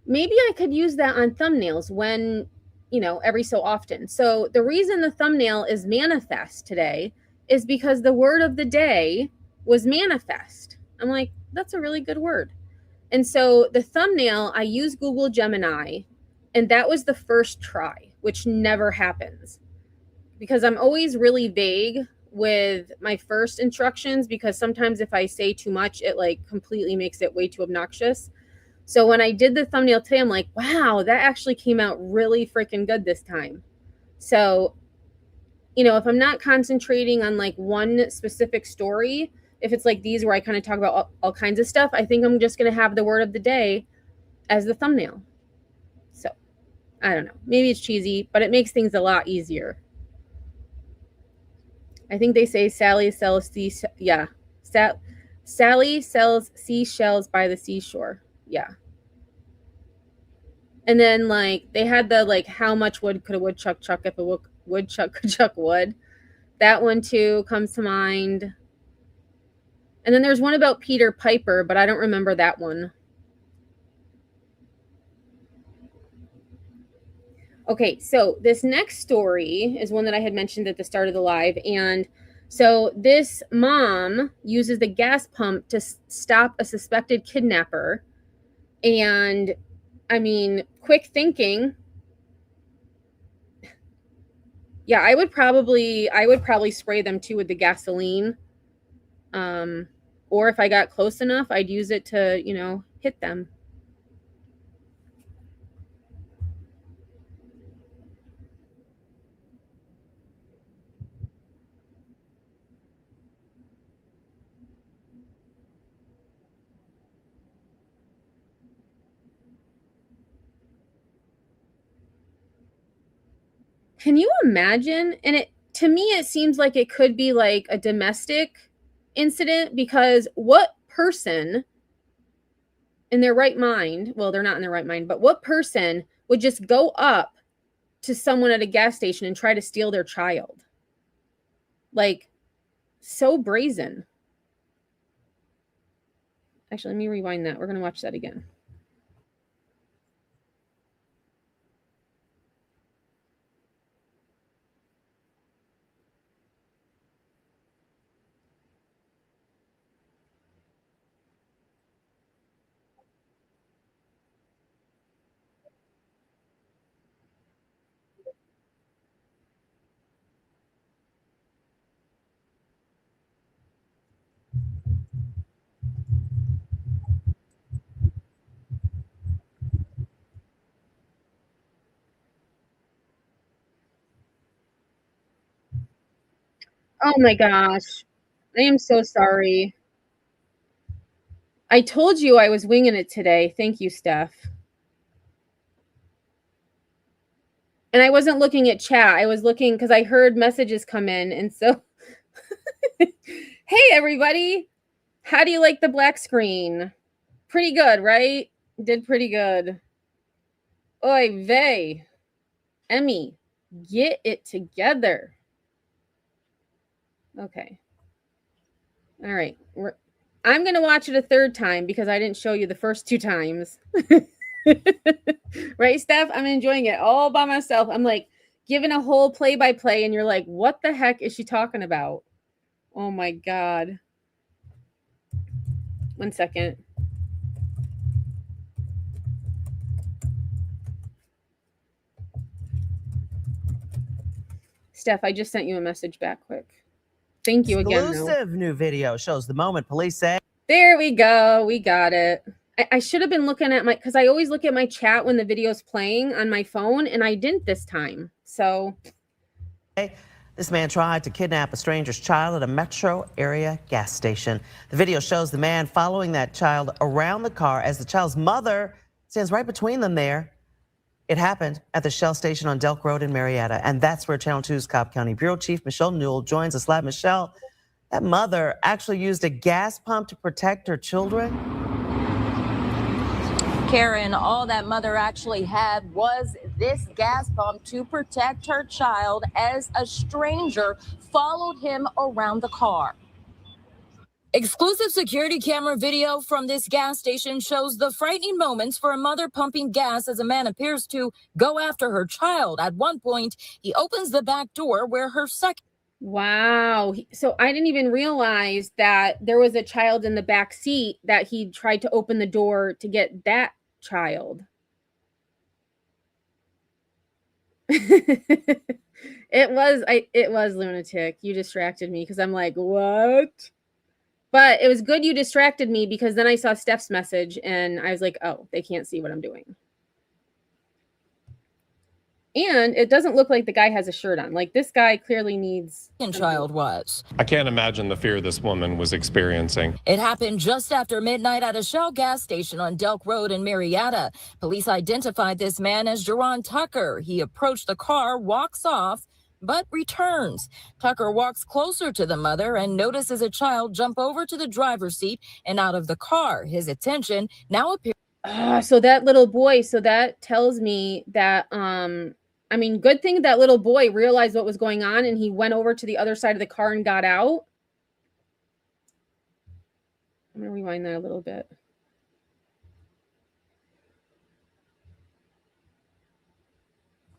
maybe I could use that on thumbnails when, every so often. So the reason the thumbnail is manifest today is because the word of the day was manifest. I'm like, that's a really good word. And so the thumbnail, I use Google Gemini, and that was the first try, which never happens because I'm always really vague with my first instructions, because sometimes if I say too much, it like completely makes it way too obnoxious. So when I did the thumbnail today, I'm like, wow, that actually came out really freaking good this time. So, if I'm not concentrating on like one specific story, if it's like these where I kind of talk about all kinds of stuff, I think I'm just going to have the word of the day as the thumbnail. So I don't know. Maybe it's cheesy, but it makes things a lot easier. I think they say Sally sells Sally sells seashells by the seashore. Yeah. And then like they had the like how much wood could a woodchuck chuck if a woodchuck could chuck wood. That one too comes to mind. And then there's one about Peter Piper, but I don't remember that one. Okay, so this next story is one that I had mentioned at the start of the live. And so this mom uses the gas pump to stop a suspected kidnapper. And I mean, quick thinking. Yeah, I would probably spray them too with the gasoline. Or if I got close enough, I'd use it to, you know, hit them. Can you imagine? And to me, it seems like it could be like a domestic incident, because what person in their right mind, well, they're not in their right mind, but what person would just go up to someone at a gas station and try to steal their child? Like, so brazen. Actually, let me rewind that. We're going to watch that again. Oh my gosh. I am so sorry. I told you I was winging it today. Thank you, Steph. And I wasn't looking at chat. I was looking because I heard messages come in. And so, hey, everybody. How do you like the black screen? Pretty good, right? Did pretty good. Oy vey. Emmy, get it together. Okay. All right. I'm going to watch it a third time because I didn't show you the first two times. Right, Steph? I'm enjoying it all by myself. I'm like giving a whole play-by-play, and you're like, what the heck is she talking about? Oh my God. 1 second. Steph, I just sent you a message back quick. Thank you again. Exclusive new video shows the moment police say. There we go. We got it. I should have been looking at because I always look at my chat when the video's playing on my phone, and I didn't this time. So. This man tried to kidnap a stranger's child at a metro area gas station. The video shows the man following that child around the car as the child's mother stands right between them there. It happened at the Shell station on Delk Road in Marietta, and that's where Channel 2's Cobb County Bureau Chief Michelle Newell joins us live. Michelle, that mother actually used a gas pump to protect her children. Karen, all that mother actually had was this gas pump to protect her child as a stranger followed him around the car. Exclusive security camera video from this gas station shows the frightening moments for a mother pumping gas as a man appears to go after her child. At one point, he opens the back door where her second. Wow. So I didn't even realize that there was a child in the back seat that he tried to open the door to get that child. It was lunatic. You distracted me because I'm like, what? But it was good you distracted me because then I saw Steph's message and I was like, oh, they can't see what I'm doing. And it doesn't look like the guy has a shirt on. Like, this guy clearly needs... child was. I can't imagine the fear this woman was experiencing. It happened just after midnight at a Shell gas station on Delk Road in Marietta. Police identified this man as Jerron Tucker. He approached the car, walks off, but returns. Tucker walks closer to the mother and notices a child jump over to the driver's seat and out of the car. His attention now appears. So that little boy, so that tells me that, I mean, good thing that little boy realized what was going on and he went over to the other side of the car and got out. I'm going to rewind that a little bit.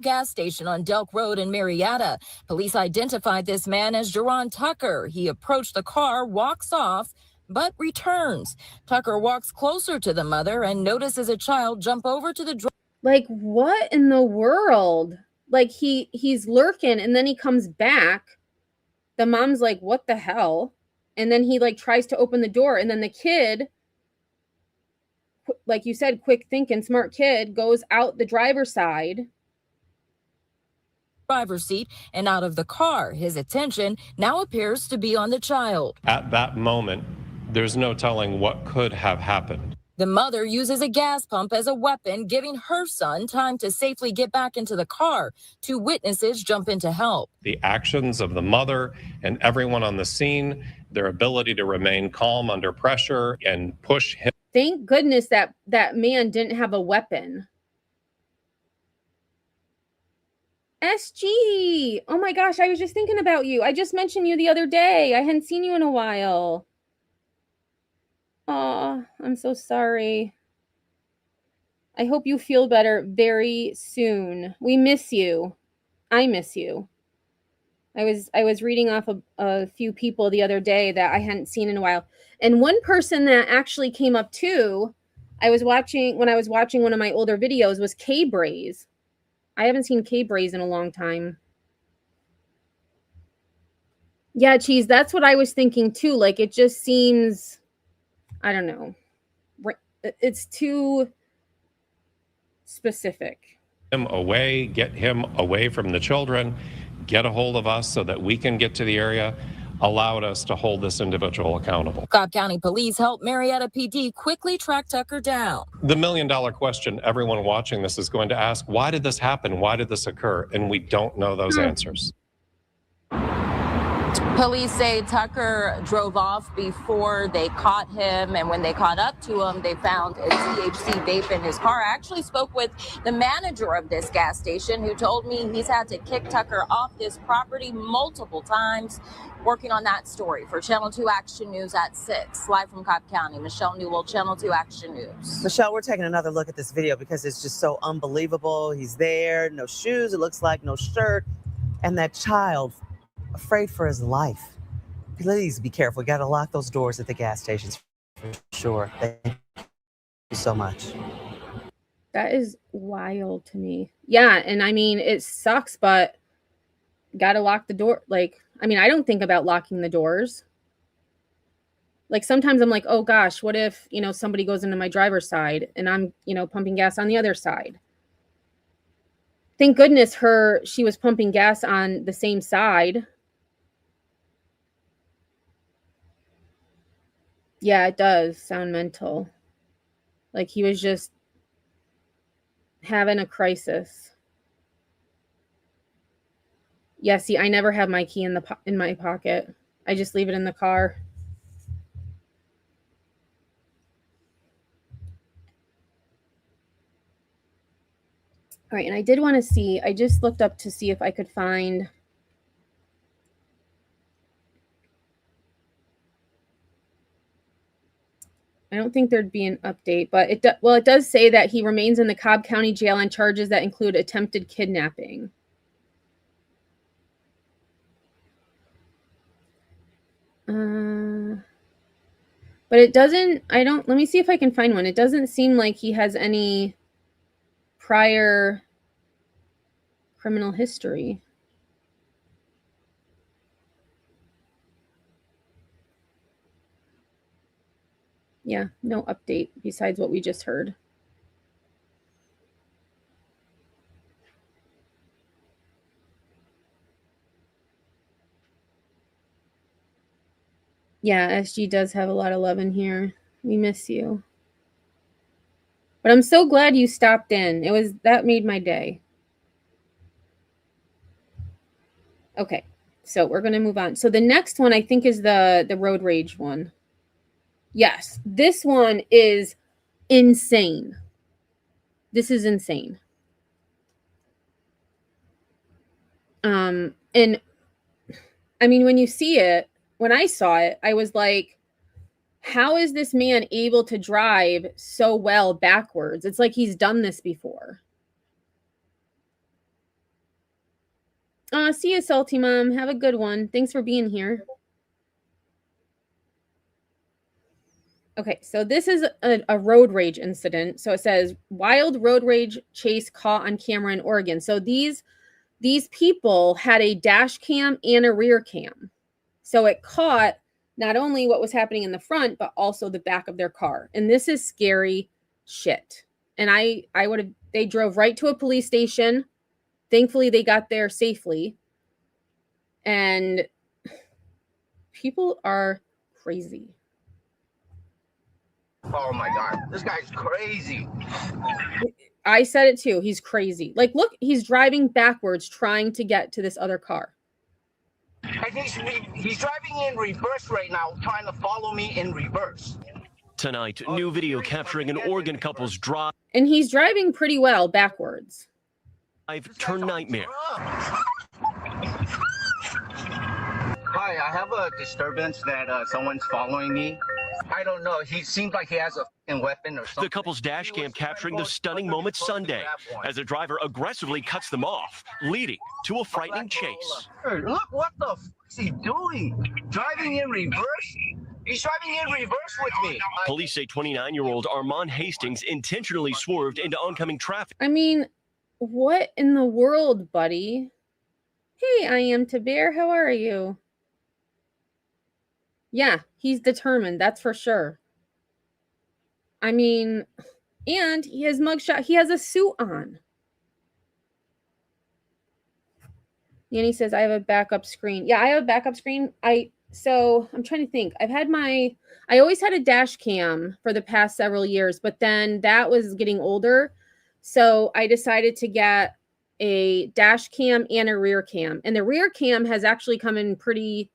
Gas station on Delk Road in Marietta. Police identified this man as Jerron Tucker. He approached the car, walks off, but returns. Tucker walks closer to the mother and notices a child jump over to the Like, what in the world? Like, he's lurking and then he comes back. The mom's like, what the hell? And then he like tries to open the door, and then the kid, like you said, quick thinking, smart kid, goes out the driver's side. Driver's seat and out of the car. His attention now appears to be on the child. At that moment, there's no telling what could have happened. The mother uses a gas pump as a weapon, giving her son time to safely get back into the car. Two witnesses jump in to help. The actions of the mother and everyone on the scene, their ability to remain calm under pressure and push him. Thank goodness that that man didn't have a weapon. SG, oh my gosh, I was just thinking about you. I just mentioned you the other day. I hadn't seen you in a while. Oh, I'm so sorry. I hope you feel better very soon. We miss you. I miss you. I was reading off a few people the other day that I hadn't seen in a while. And one person that actually came up too, when I was watching one of my older videos, was K-Braze. I haven't seen K-Braze in a long time. Yeah, Cheese, that's what I was thinking too. Like, it just seems, I don't know. It's too specific. Get him away from the children, get a hold of us so that we can get to the area, allowed us to hold this individual accountable. Cobb County Police helped Marietta PD quickly track Tucker down. The million-dollar question everyone watching this is going to ask, why did this happen? Why did this occur? And we don't know those answers. Police say Tucker drove off before they caught him, and when they caught up to him, they found a THC vape in his car. I actually spoke with the manager of this gas station, who told me he's had to kick Tucker off this property multiple times. Working on that story for Channel 2 Action News at 6. Live from Cobb County, Michelle Newell, Channel 2 Action News. Michelle, we're taking another look at this video because it's just so unbelievable. He's there, no shoes, it looks like, no shirt, and that child afraid for his life. Please be careful. You got to lock those doors at the gas stations for sure. Thank you so much. That is wild to me. Yeah, and I mean, it sucks, but got to lock the door. Like, I mean, I don't think about locking the doors. Like, sometimes I'm like, oh gosh, what if, somebody goes into my driver's side and I'm, pumping gas on the other side. Thank goodness she was pumping gas on the same side. Yeah, it does sound mental. Like he was just having a crisis. Yeah, see, I never have my key in my pocket. I just leave it in the car. All right, and I did want to see, I just looked up to see if I could find I don't think there'd be an update, but it does say that he remains in the Cobb County Jail on charges that include attempted kidnapping. But it doesn't, let me see if I can find one. It doesn't seem like he has any prior criminal history. Yeah, no update besides what we just heard. Yeah, SG does have a lot of love in here. We miss you. But I'm so glad you stopped in. That made my day. Okay, so we're going to move on. So the next one I think is the road rage one. Yes, this one is insane. This is insane. And I mean, when you see it, when I saw it, I was like, how is this man able to drive so well backwards? It's like he's done this before. See you, Salty Mom. Have a good one. Thanks for being here. Okay, so this is a road rage incident. So it says wild road rage chase caught on camera in Oregon. So these people had a dash cam and a rear cam. So it caught not only what was happening in the front, but also the back of their car. And this is scary shit. And they drove right to a police station. Thankfully, they got there safely. And people are crazy. Oh my God, this guy's crazy. I said it too. He's crazy. Like, look, he's driving backwards trying to get to this other car. And he's driving in reverse right now, trying to follow me in reverse. Tonight, new video capturing an Oregon couple's drive. And he's driving pretty well backwards. Turn nightmare. Hi, I have a disturbance that someone's following me. I don't know. He seems like he has a weapon or something. The couple's dash cam capturing the stunning moment Sunday as a driver aggressively cuts them off, leading to a frightening chase. Look what the f is he doing? Driving in reverse? He's driving in reverse with me. Police say 29-year-old Armand Hastings intentionally swerved into oncoming traffic. I mean, what in the world, buddy? Hey, I am Tabear. How are you? Yeah, he's determined. That's for sure. I mean, and his mugshot, he has a suit on. Yanni says, I have a backup screen. Yeah, I have a backup screen. So I'm trying to think. I always had a dash cam for the past several years, but then that was getting older. So I decided to get a dash cam and a rear cam. And the rear cam has actually come in pretty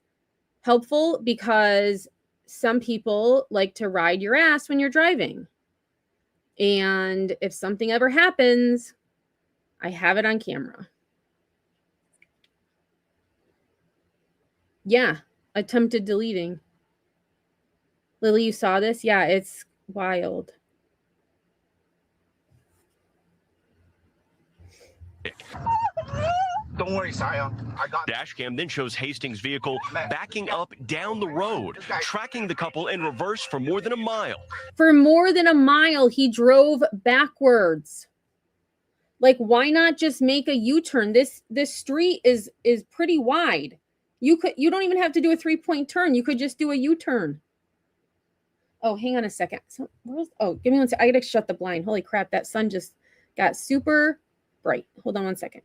helpful because some people like to ride your ass when you're driving. And if something ever happens, I have it on camera. Yeah, attempted deleting. Lily, you saw this? Yeah, it's wild. Don't worry, Saya. I got Dashcam then shows Hastings' vehicle backing up down the road, tracking the couple in reverse for more than a mile. For more than a mile, he drove backwards. Like, why not just make a U-turn? This street is pretty wide. You don't even have to do a 3-point turn. You could just do a U-turn. Oh, hang on a second. So, give me one second. I gotta shut the blind. Holy crap, that sun just got super bright. Hold on one second.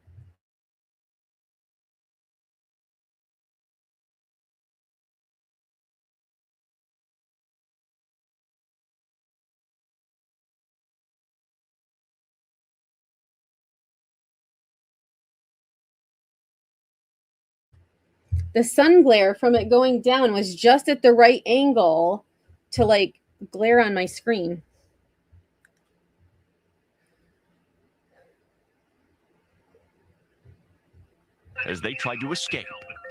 The sun glare from it going down was just at the right angle to like glare on my screen. As they tried to escape,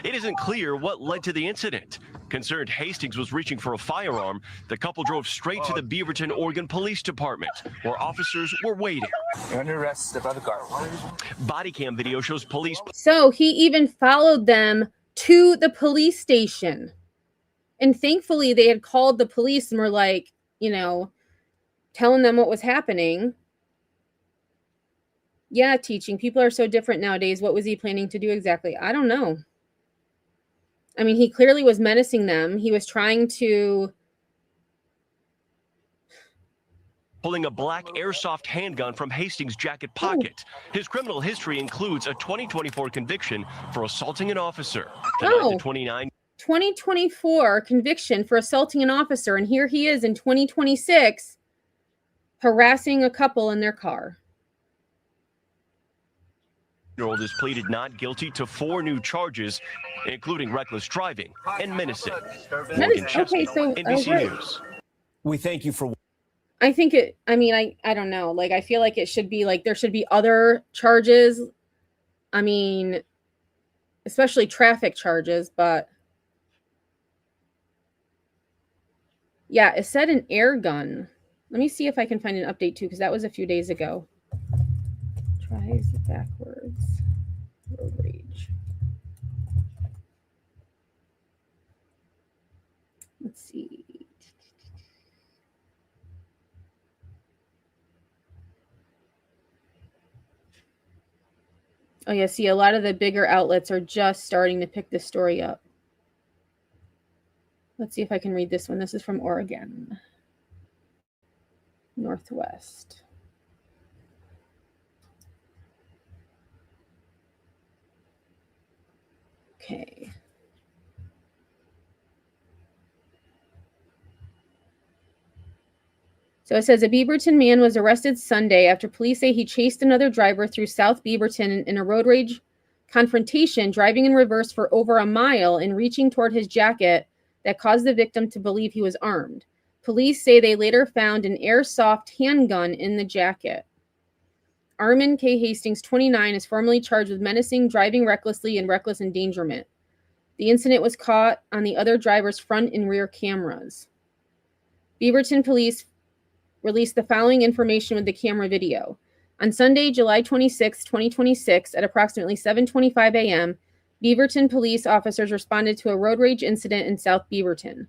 it isn't clear what led to the incident. Concerned Hastings was reaching for a firearm, the couple drove straight to the Beaverton, Oregon Police Department, where officers were waiting. You're under arrest. Step out of the car. Body cam video shows police. So he even followed them to the police station. And thankfully they had called the police and were like, telling them what was happening. Yeah, teaching. People are so different nowadays. What was he planning to do exactly? I don't know. I mean, he clearly was menacing them. He was trying to... Pulling a black airsoft handgun from Hastings' jacket pocket. His criminal history includes a 2024 conviction for assaulting an officer. Tonight, the 29 2024 conviction for assaulting an officer, and here he is in 2026 harassing a couple in their car. Year-old has pleaded not guilty to 4 new charges, including reckless driving and menacing. Morgan Okay, so NBC right. News. We thank you for. I think it, I mean, I don't know. Like, I feel like it should be like, there should be other charges. I mean, especially traffic charges, but yeah, it said an air gun. Let me see if I can find an update too, because that was a few days ago. Tries backwards. Road rage. Let's see. Oh yeah, see, a lot of the bigger outlets are just starting to pick this story up. Let's see if I can read this one. This is from Oregon. Northwest. Okay. So it says a Beaverton man was arrested Sunday after police say he chased another driver through South Beaverton in a road rage confrontation, driving in reverse for over a mile and reaching toward his jacket that caused the victim to believe he was armed. Police say they later found an airsoft handgun in the jacket. Armin K. Hastings, 29, is formally charged with menacing, driving recklessly, and reckless endangerment. The incident was caught on the other driver's front and rear cameras. Beaverton police released the following information with the camera video. On Sunday, July 26, 2026, at approximately 7:25 a.m., Beaverton police officers responded to a road rage incident in South Beaverton.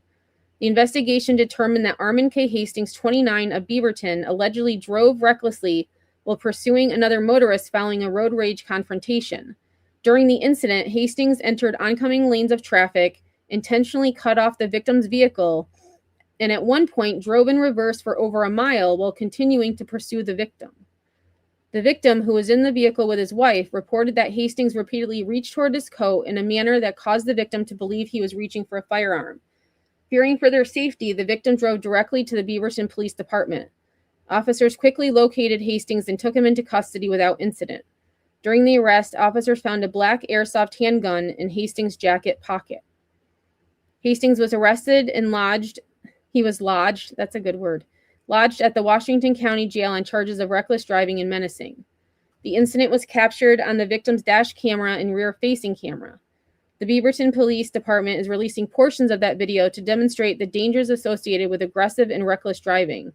The investigation determined that Armin K. Hastings, 29, of Beaverton, allegedly drove recklessly while pursuing another motorist following a road rage confrontation. During the incident, Hastings entered oncoming lanes of traffic, intentionally cut off the victim's vehicle, and at one point drove in reverse for over a mile while continuing to pursue the victim. The victim, who was in the vehicle with his wife, reported that Hastings repeatedly reached toward his coat in a manner that caused the victim to believe he was reaching for a firearm. Fearing for their safety, the victim drove directly to the Beaverton Police Department. Officers quickly located Hastings and took him into custody without incident. During the arrest, officers found a black airsoft handgun in Hastings' jacket pocket. Hastings was arrested and lodged that's a good word, lodged at the Washington County Jail on charges of reckless driving and menacing. The incident was captured on the victim's dash camera and rear-facing camera. The Beaverton Police Department is releasing portions of that video to demonstrate the dangers associated with aggressive and reckless driving.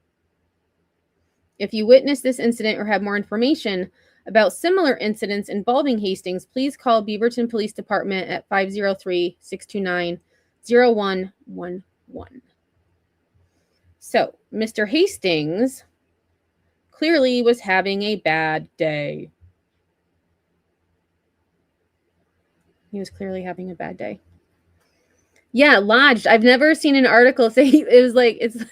If you witnessed this incident or have more information about similar incidents involving Hastings, please call Beaverton Police Department at 503-629-0111. So, Mr. Hastings clearly was having a bad day. He was clearly having a bad day. Yeah, lodged. I've never seen an article say it was like, it's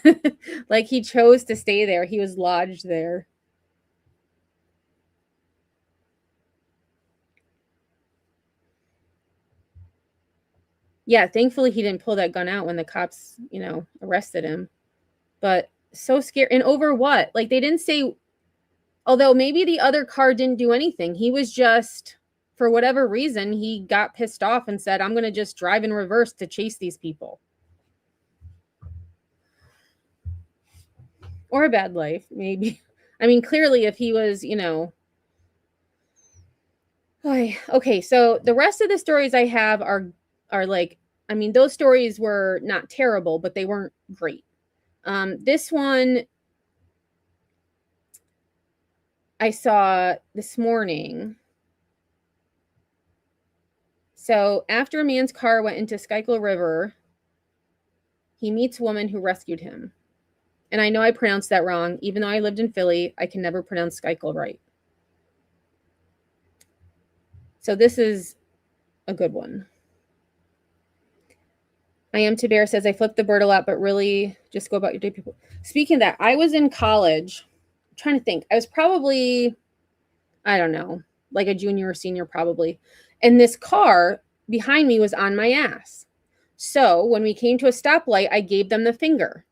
like he chose to stay there. He was lodged there. Yeah, thankfully he didn't pull that gun out when the cops, arrested him. But so scared. And over what? Like, they didn't say, although maybe the other car didn't do anything. He was just, for whatever reason, he got pissed off and said, I'm going to just drive in reverse to chase these people. Or a bad life, maybe. I mean, clearly if he was, Okay, so the rest of the stories I have are like, I mean, those stories were not terrible, but they weren't great. This one I saw this morning. So after a man's car went into Schuylkill River, he meets a woman who rescued him. And I know I pronounced that wrong. Even though I lived in Philly, I can never pronounce Schuylkill right. So this is a good one. I am to Bear says, I flip the bird a lot, but really just go about your day, people. Speaking of that, I was in college. I'm trying to think. I was probably, I don't know, like a junior or senior probably. And this car behind me was on my ass. So when we came to a stoplight, I gave them the finger,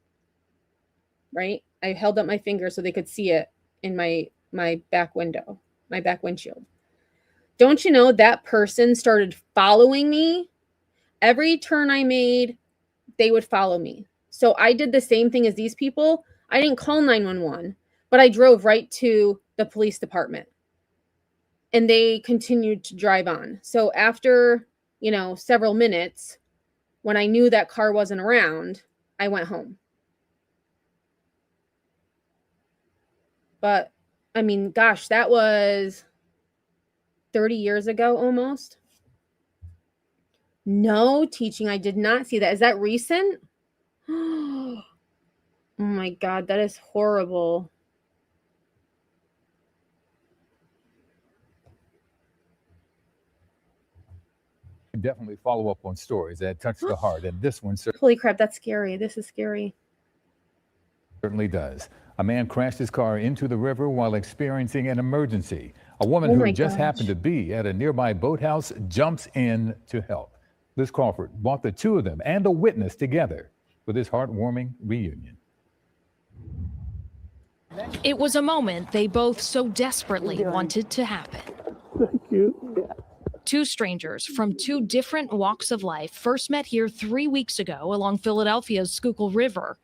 right? I held up my finger so they could see it in my back window, my back windshield. Don't you know that person started following me? Every turn I made, they would follow me. So I did the same thing as these people. I didn't call 911, but I drove right to the police department. And they continued to drive on. So after, several minutes, when I knew that car wasn't around, I went home. But, I mean, gosh, that was 30 years ago almost. No, teaching, I did not see that. Is that recent? Oh my God, that is horrible. Definitely follow up on stories that touch the heart, and this one Holy crap, that's scary. This is scary. certainly does. A man crashed his car into the river while experiencing an emergency. A woman who just happened to be at a nearby boathouse jumps in to help. Liz Crawford brought the two of them and a witness together for this heartwarming reunion. It was a moment they both so desperately wanted to happen. Thank you. Two strangers from two different walks of life first met here 3 weeks ago along Philadelphia's Schuylkill River.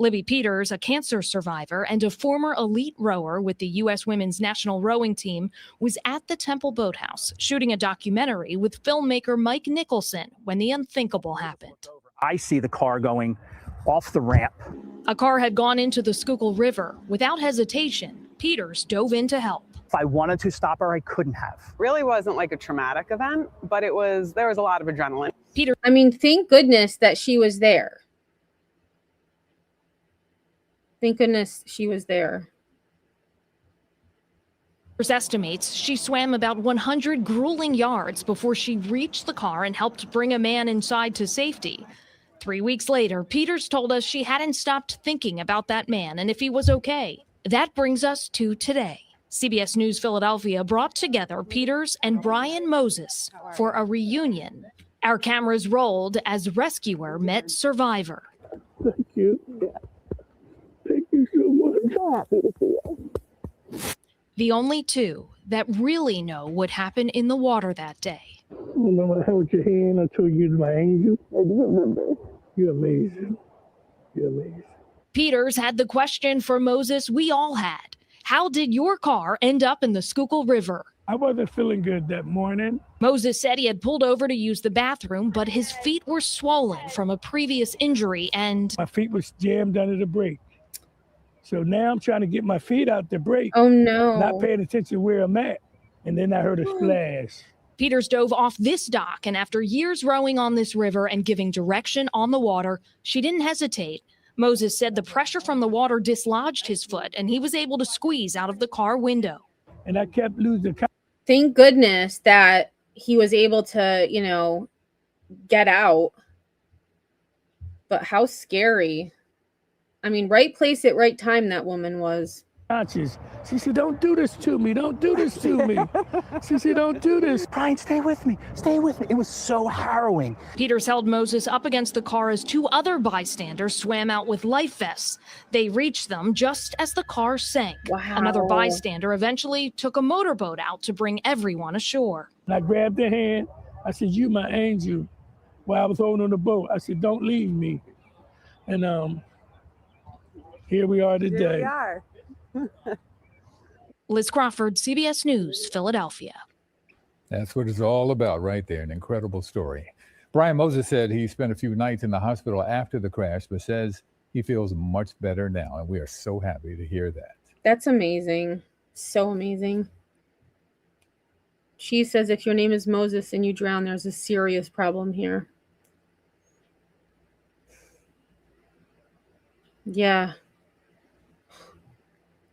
Libby Peters, a cancer survivor and a former elite rower with the U.S. women's national rowing team, was at the Temple Boathouse shooting a documentary with filmmaker Mike Nicholson when the unthinkable happened. I see the car going off the ramp. A car had gone into the Schuylkill River. Without hesitation, Peters dove in to help. If I wanted to stop her, I couldn't have. Really wasn't like a traumatic event, but there was a lot of adrenaline. Peter, I mean, thank goodness that she was there. Thank goodness she was there. Estimates she swam about 100 grueling yards before she reached the car and helped bring a man inside to safety. 3 weeks later, Peters told us she hadn't stopped thinking about that man and if he was okay. That brings us to today. CBS News Philadelphia brought together Peters and Brian Moses for a reunion. Our cameras rolled as rescuer met survivor. Thank you. Thank you so much. So happy to see you. The only two that really know what happened in the water that day. Remember I held your hand, I told you you're my angel? I do remember. You're amazing. You're amazing. Peters had the question for Moses we all had. How did your car end up in the Schuylkill River? I wasn't feeling good that morning. Moses said he had pulled over to use the bathroom, but his feet were swollen from a previous injury and my feet was jammed under the brake. So now I'm trying to get my feet out the brake. Oh no. Not paying attention where I'm at. And then I heard a splash. Peters dove off this dock, and after years rowing on this river and giving direction on the water, she didn't hesitate. Moses said the pressure from the water dislodged his foot, and he was able to squeeze out of the car window. And I kept losing. Thank goodness that he was able to, get out. But how scary. I mean, right place at right time that woman was. She said, don't do this to me. Don't do this to me. She said, don't do this. Brian, stay with me. Stay with me. It was so harrowing. Peters held Moses up against the car as two other bystanders swam out with life vests. They reached them just as the car sank. Wow. Another bystander eventually took a motorboat out to bring everyone ashore. And I grabbed her hand. I said, you my angel. While I was holding on the boat, I said, don't leave me. And here we are today. Here we are. Liz Crawford, CBS News, Philadelphia. That's what it's all about right there. An incredible story. Brian Moses said he spent a few nights in the hospital after the crash, but says he feels much better now. And we are so happy to hear that. That's amazing. So amazing. She says if your name is Moses and you drown, there's a serious problem here. Yeah.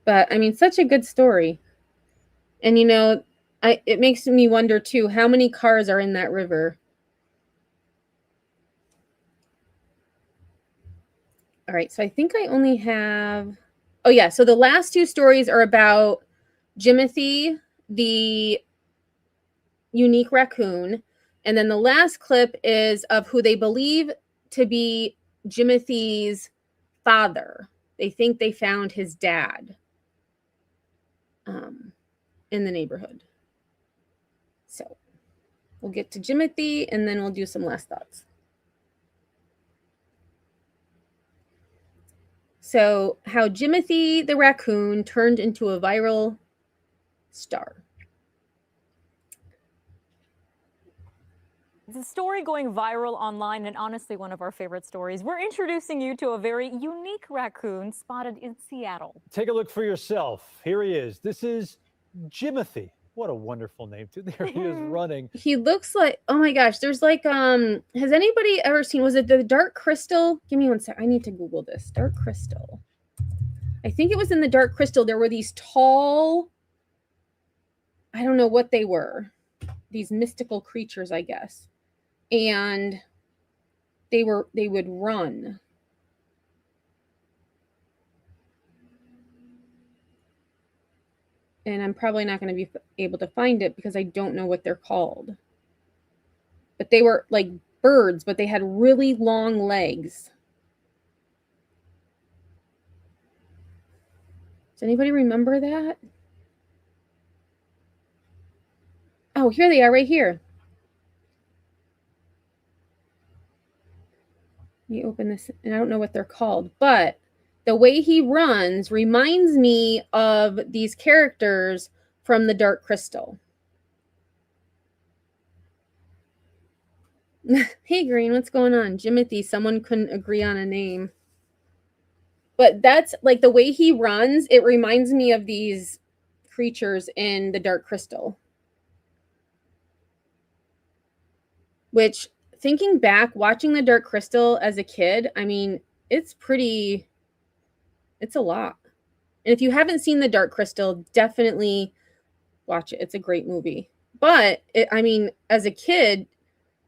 But I mean, such a good story. And it makes me wonder too, how many cars are in that river? All right, so I think I only have, oh yeah, so the last two stories are about Jimothy, the unique raccoon, And then the last clip is of who they believe to be Jimothy's father. They think they found his dad in the neighborhood. So we'll get to Jimothy and then we'll do some last thoughts. So how Jimothy the raccoon turned into a viral star. The story going viral online, and honestly one of our favorite stories. We're introducing you to a very unique raccoon spotted in Seattle. Take a look for yourself. Here he is. This is Jimothy. What a wonderful name, too. There he is running. He looks like, oh my gosh, there's like, has anybody ever seen, was it the Dark Crystal? Give me one sec. I need to Google this. Dark Crystal. I think it was in the Dark Crystal. There were these tall, I don't know what they were. These mystical creatures, I guess. And they would run. And I'm probably not going to be able to find it because I don't know what they're called. But they were like birds, but they had really long legs. Does anybody remember that? Oh, here they are right here. Let me open this, and I don't know what they're called, but the way he runs reminds me of these characters from the Dark Crystal. Hey, Green, what's going on? Jimothy, someone couldn't agree on a name. But that's like the way he runs, it reminds me of these creatures in the Dark Crystal. Which, thinking back, watching the Dark Crystal as a kid, I mean, it's a lot. And if you haven't seen the Dark Crystal, definitely watch it. It's a great movie. But I mean, as a kid,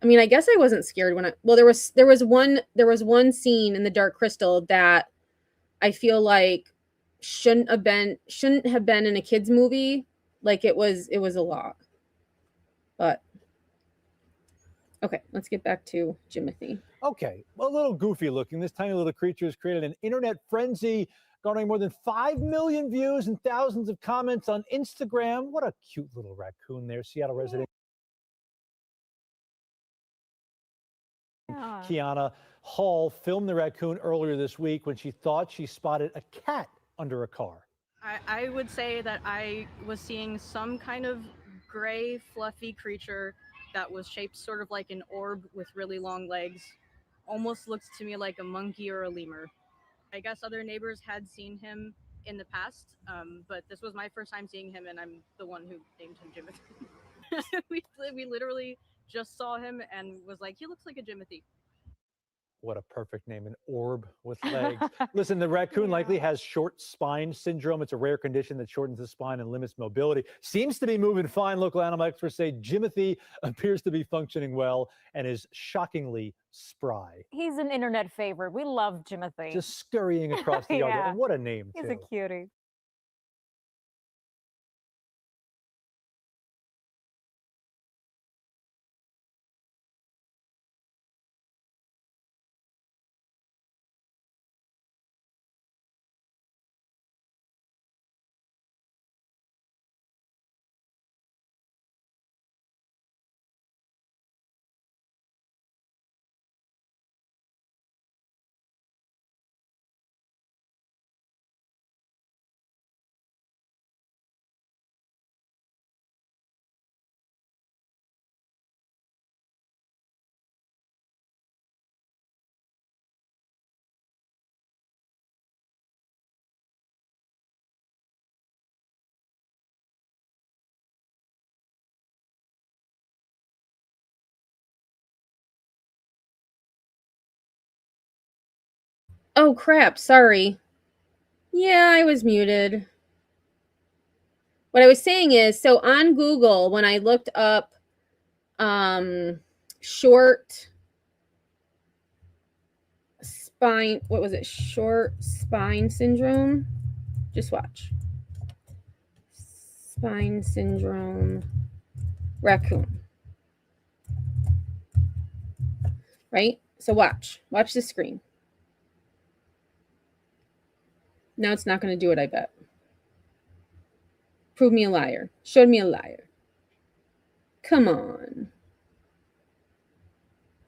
I mean, I guess I wasn't scared when there was one scene in the Dark Crystal that I feel like shouldn't have been in a kids movie. Like it was a lot. But okay, let's get back to Jimothy. Okay, well, a little goofy looking. This tiny little creature has created an internet frenzy, garnering more than 5 million views and thousands of comments on Instagram. What a cute little raccoon there. Seattle resident Kiana Hall filmed the raccoon earlier this week when she thought she spotted a cat under a car. I would say that I was seeing some kind of gray, fluffy creature that was shaped sort of like an orb with really long legs. Almost looks to me like a monkey or a lemur. I guess other neighbors had seen him in the past, but this was my first time seeing him, and I'm the one who named him Jimothy. we literally just saw him and was like, he looks like a Jimothy. What a perfect name, an orb with legs. Listen, the raccoon likely has short spine syndrome. It's a rare condition that shortens the spine and limits mobility. Seems to be moving fine. Local animal experts say Jimothy appears to be functioning well and is shockingly spry. He's an internet favorite. We love Jimothy. Just scurrying across the yard. Yeah. And what a name, He's too. a cutie. Oh crap, sorry. Yeah, I was muted. What I was saying is, so on Google, when I looked up short spine, what was it? Short spine syndrome. Just watch. Spine syndrome raccoon. right? So watch the screen. Now it's not going to do it, I bet. Prove me a liar. Showed me a liar. Come on.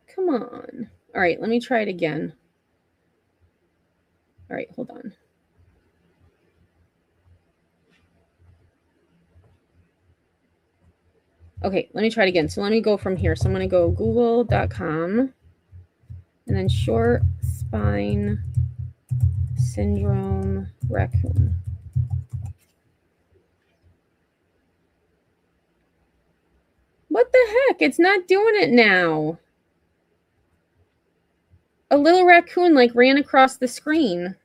Come on. All right, let me try it again. All right, hold on. Okay, let me try it again. So let me go from here. So I'm going to go google.com and then short spine syndrome raccoon. What the heck? It's not doing it now. A little raccoon like ran across the screen.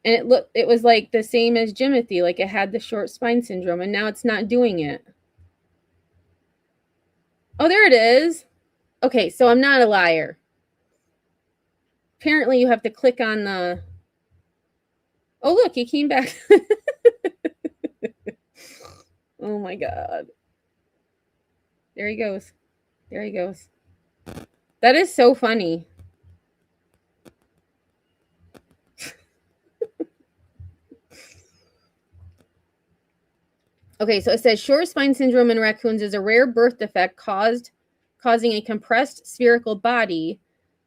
And it was like the same as Jimothy, like it had the short spine syndrome, and now it's not doing it. Oh, there it is. Okay, so I'm not a liar. Apparently you have to click on the... Oh, look, he came back. Oh my God. There he goes. There he goes. That is so funny. Okay, so it says short spine syndrome in raccoons is a rare birth defect causing a compressed spherical body,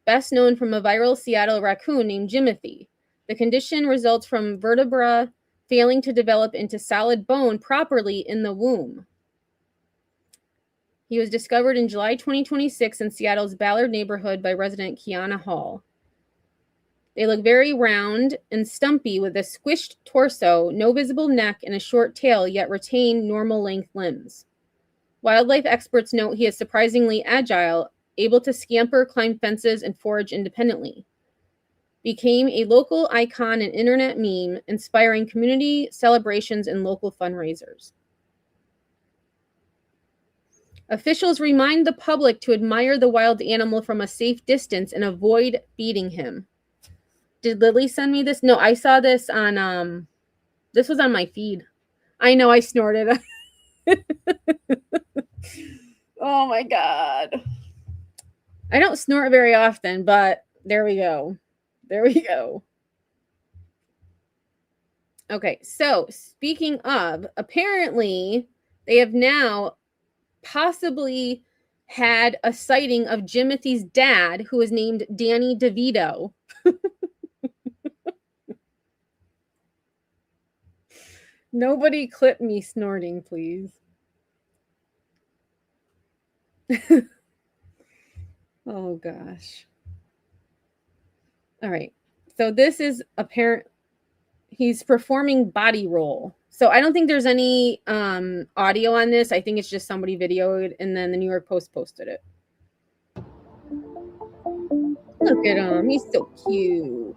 best known from a viral Seattle raccoon named Jimothy. The condition results from vertebra failing to develop into solid bone properly in the womb. He was discovered in July 2026 in Seattle's Ballard neighborhood by resident Kiana Hall. They look very round and stumpy with a squished torso, no visible neck, and a short tail, yet retain normal length limbs. Wildlife experts note he is surprisingly agile, able to scamper, climb fences, and forage independently. Became a local icon and internet meme, inspiring community celebrations and local fundraisers. Officials remind the public to admire the wild animal from a safe distance and avoid feeding him. Did Lily send me this? No, I saw this on, this was on my feed. I know I snorted. Oh my God. I don't snort very often, but there we go. There we go. Okay, so speaking of, apparently they have now possibly had a sighting of Jimothy's dad, who is named Danny DeVito. Nobody clip me snorting, please. Oh, gosh. All right. So this is apparent. He's performing body roll. So I don't think there's any audio on this. I think it's just somebody videoed and then the New York Post posted it. Look at him. He's so cute.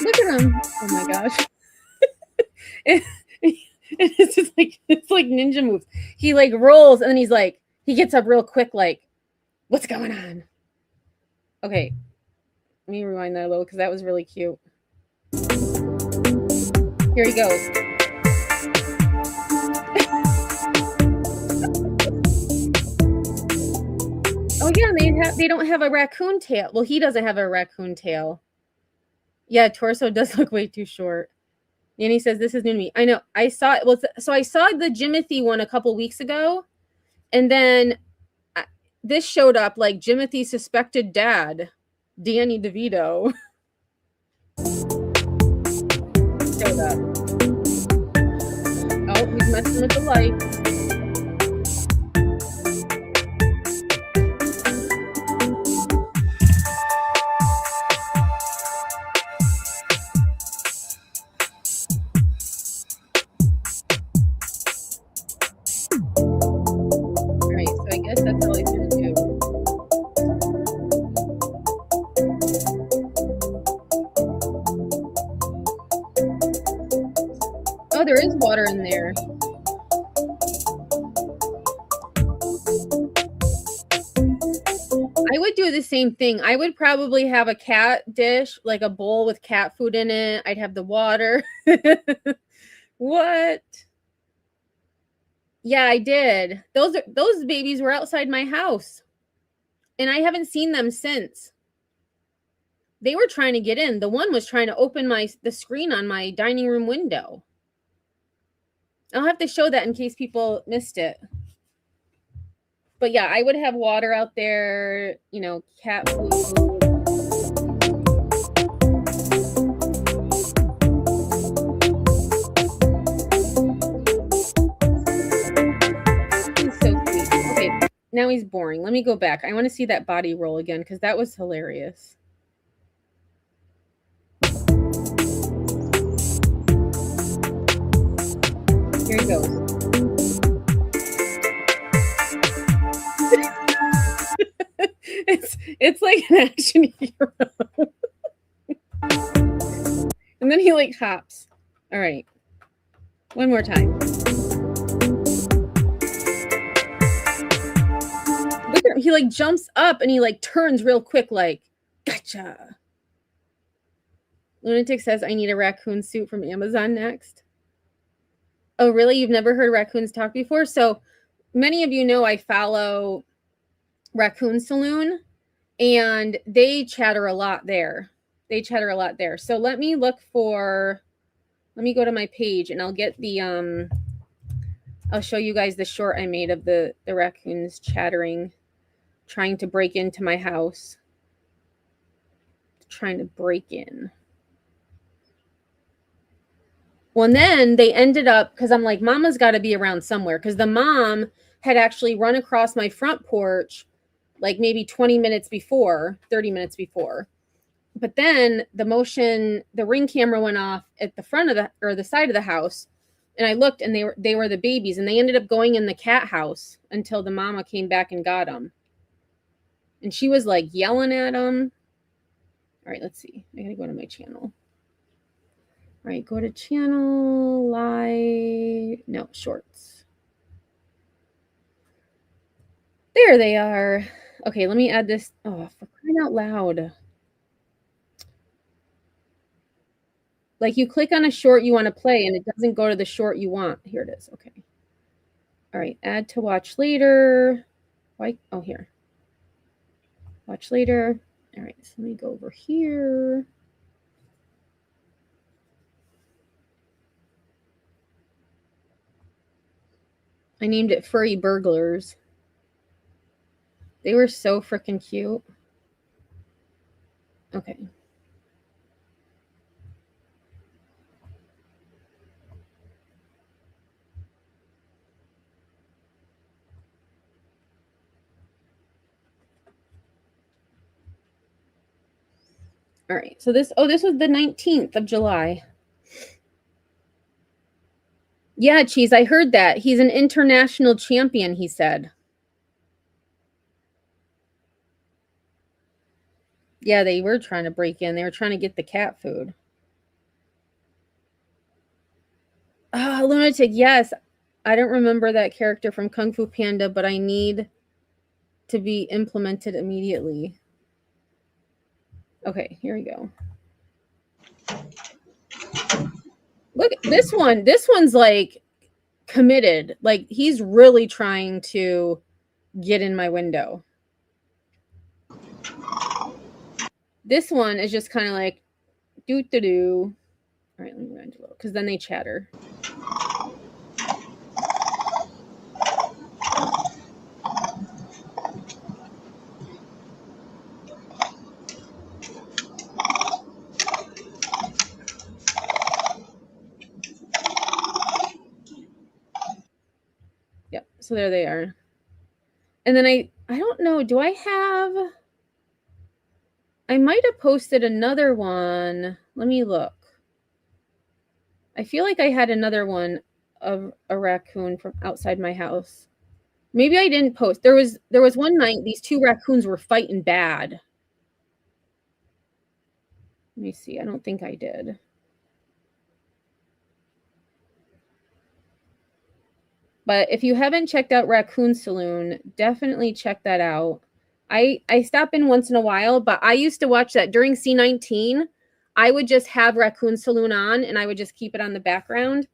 Look at him. Oh my gosh. It's just like, it's like ninja moves. He like rolls and then he's like, he gets up real quick, like, what's going on? Okay. Let me rewind that a little because that was really cute. Here he goes. Oh yeah, they don't have a raccoon tail. Well, he doesn't have a raccoon tail. Yeah, torso does look way too short. Nanny says this is new to me. I know. I saw it. Well, so I saw the Jimothy one a couple weeks ago, and then this showed up like Jimothy's suspected dad, Danny DeVito. Showed up. Oh, he's messing with the light. I would do the same thing. I would probably have a cat dish, like a bowl with cat food in it. I'd have the water. What? Yeah, I did. Those babies were outside my house. And I haven't seen them since. They were trying to get in. The one was trying to open the screen on my dining room window. I'll have to show that in case people missed it. But yeah, I would have water out there, you know, cat food. He's so sweet. Okay, now he's boring. Let me go back. I want to see that body roll again because that was hilarious. Here he goes. It's like an action hero. And then he like hops. All right. One more time. Look at him. He like jumps up and he like turns real quick like, gotcha. Lunatic says, I need a raccoon suit from Amazon next. Oh, really? You've never heard raccoons talk before? So many of you know I follow Raccoon Saloon, and they chatter a lot there. So let me go to my page and I'll get the, I'll show you guys the short I made of the raccoons chattering, trying to break into my house. Trying to break in. Well, and then they ended up, because I'm like, Mama's got to be around somewhere, because the mom had actually run across my front porch like maybe 20 minutes before, 30 minutes before. But then the ring camera went off at the front of the side of the house. And I looked and they were the babies, and they ended up going in the cat house until the mama came back and got them. And she was like yelling at them. All right, let's see. I got to go to my channel. All right, go to channel, live, no, shorts. There they are. Okay, let me add this. Oh, for crying out loud. Like you click on a short you want to play and it doesn't go to the short you want. Here it is. Okay. All right, add to watch later. Why? Oh, here. Watch later. All right, so let me go over here. I named it Furry Burglars. They were so freaking cute. Okay. All right. So this was the 19th of July. Yeah, Cheese, I heard that. He's an international champion, he said. Yeah, they were trying to break in. They were trying to get the cat food. Ah, Lunatic, yes. I don't remember that character from Kung Fu Panda, but I need to be implemented immediately. Okay, here we go. Look, this one. This one's like committed. Like he's really trying to get in my window. This one is just kind of like doo-doo-doo. All right, let me go into a little, because then they chatter. Yep, so there they are. And then I don't know, do I have... I might have posted another one. Let me look. I feel like I had another one of a raccoon from outside my house. Maybe I didn't post. There was one night these two raccoons were fighting bad. Let me see. I don't think I did. But if you haven't checked out Raccoon Saloon, definitely check that out. I stop in once in a while, but I used to watch that during C19. I would just have Raccoon Saloon on, and I would just keep it on the background.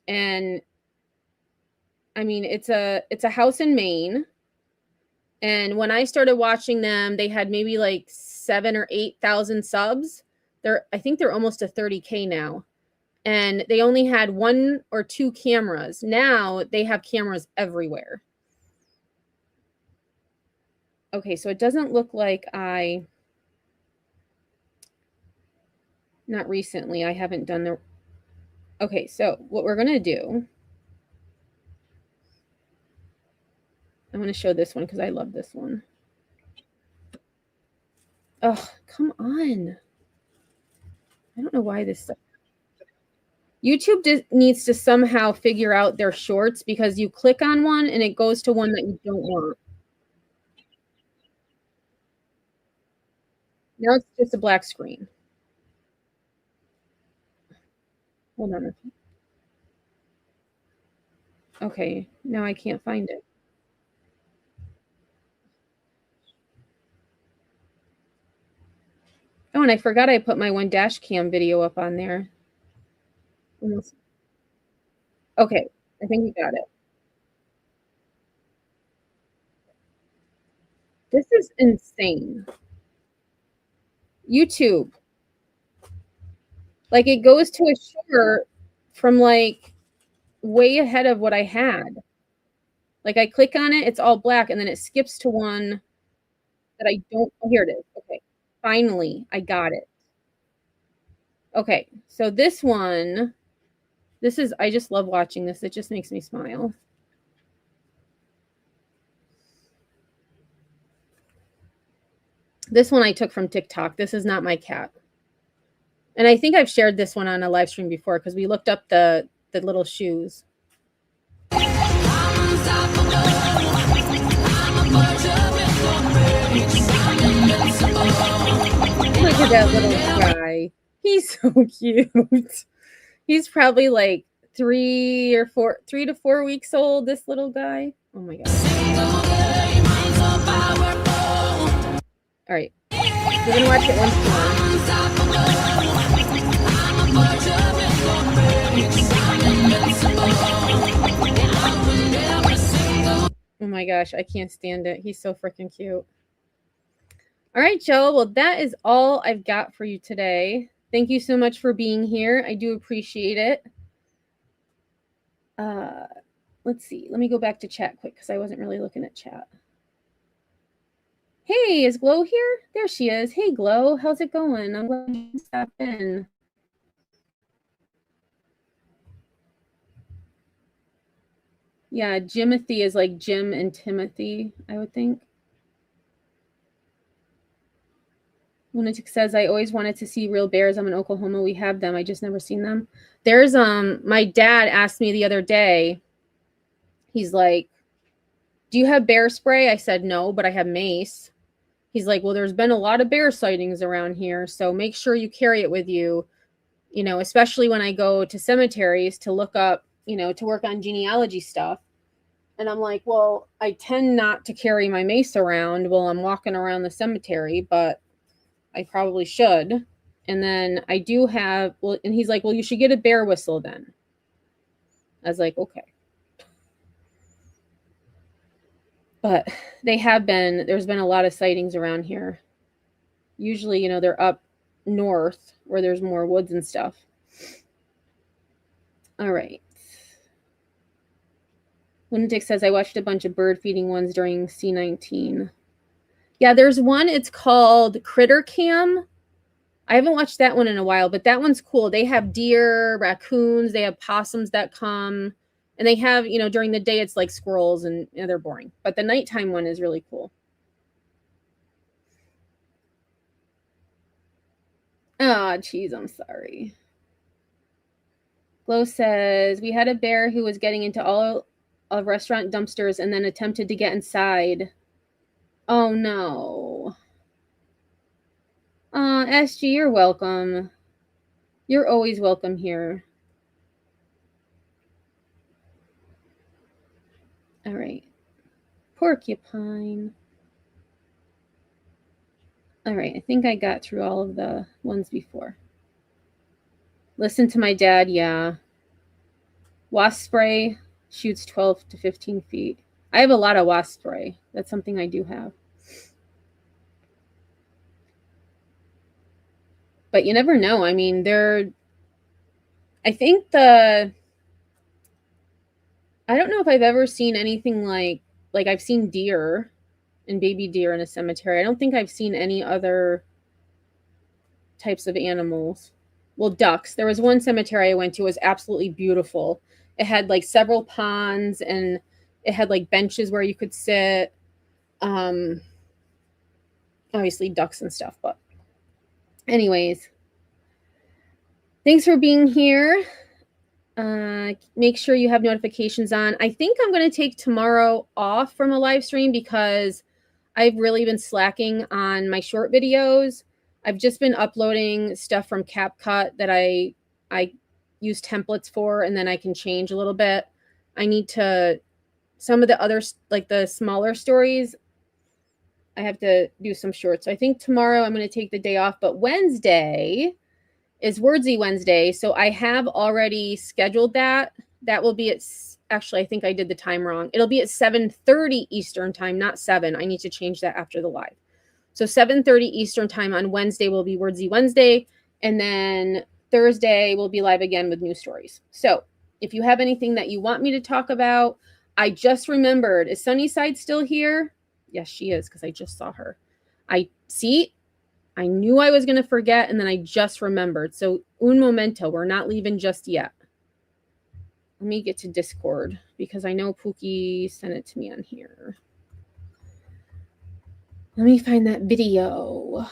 And I mean, it's a house in Maine. And when I started watching them, they had maybe like 7,000 or 8,000 subs. I think they're almost to 30K now. And they only had 1 or 2 cameras. Now they have cameras everywhere. Okay, so it doesn't look like not recently, I haven't done the, okay, so what we're gonna do, I'm gonna show this one because I love this one. Oh, come on. I don't know why this stuff. YouTube needs to somehow figure out their shorts, because you click on one and it goes to one that you don't want. Now it's just a black screen. Hold on. Okay, now I can't find it. Oh, and I forgot I put my one dash cam video up on there. Okay, I think we got it. This is insane. YouTube. Like, it goes to a short from like way ahead of what I had. Like, I click on it, it's all black, and then it skips to one that I don't. Oh, here it is. Okay. Finally, I got it. Okay, so this one, I just love watching this. It just makes me smile. This one I took from TikTok. This is not my cat. And I think I've shared this one on a live stream before because we looked up the little shoes. Look at that little guy. He's so cute. He's probably like 3 to 4 weeks old, this little guy. Oh my god. All right. We're going to watch it once more. Oh my gosh, I can't stand it. He's so freaking cute. All right, Joe. Well, that is all I've got for you today. Thank you so much for being here. I do appreciate it. Let's see. Let me go back to chat quick because I wasn't really looking at chat. Hey, is Glow here? There she is. Hey, Glow. How's it going? I'm glad you stopped in. Yeah, Jimothy is like Jim and Timothy, I would think. Lunatic says, I always wanted to see real bears. I'm in Oklahoma. We have them. I just never seen them. There's, my dad asked me the other day, he's like, do you have bear spray? I said, no, but I have mace. He's like, well, there's been a lot of bear sightings around here, so make sure you carry it with you, you know, especially when I go to cemeteries to look up, you know, to work on genealogy stuff. And I'm like, well, I tend not to carry my mace around while I'm walking around the cemetery, but I probably should. And then I do have, well, and he's like, well, you should get a bear whistle then. I was like, okay. But there's been a lot of sightings around here. Usually, you know, they're up north where there's more woods and stuff. All right. Lunatic says, I watched a bunch of bird feeding ones during C19. Yeah, there's one, it's called Critter Cam. I haven't watched that one in a while, but that one's cool. They have deer, raccoons, they have possums that come. And they have, you know, during the day, it's like squirrels and you know, they're boring. But the nighttime one is really cool. Oh, geez, I'm sorry. Glow says, we had a bear who was getting into all of restaurant dumpsters and then attempted to get inside. Oh, no. SG, you're welcome. You're always welcome here. All right. Porcupine. All right, I think I got through all of the ones before. Listen to my dad, yeah. Wasp spray shoots 12 to 15 feet. I have a lot of wasp spray. That's something I do have. But you never know. I mean, I don't know if I've ever seen anything like I've seen deer and baby deer in a cemetery. I don't think I've seen any other types of animals. Well, ducks. There was one cemetery I went to. It was absolutely beautiful. It had like several ponds and it had like benches where you could sit. Obviously ducks and stuff, but anyways, thanks for being here. Make sure you have notifications on. I think I'm going to take tomorrow off from a live stream because I've really been slacking on my short videos. I've just been uploading stuff from CapCut that I use templates for, and then I can change a little bit. I need to, some of the other, like the smaller stories, I have to do some shorts. So I think tomorrow I'm going to take the day off, but Wednesday is Wordsy Wednesday. So I have already scheduled that. That will be at, actually, I think I did the time wrong. It'll be at 7:30 Eastern time, not 7. I need to change that after the live. So 7:30 Eastern time on Wednesday will be Wordsy Wednesday. And then Thursday we'll be live again with new stories. So if you have anything that you want me to talk about, I just remembered, is Sunnyside still here? Yes, she is, because I just saw her. I knew I was going to forget, and then I just remembered. So un momento, we're not leaving just yet. Let me get to Discord, because I know Pookie sent it to me on here. Let me find that video.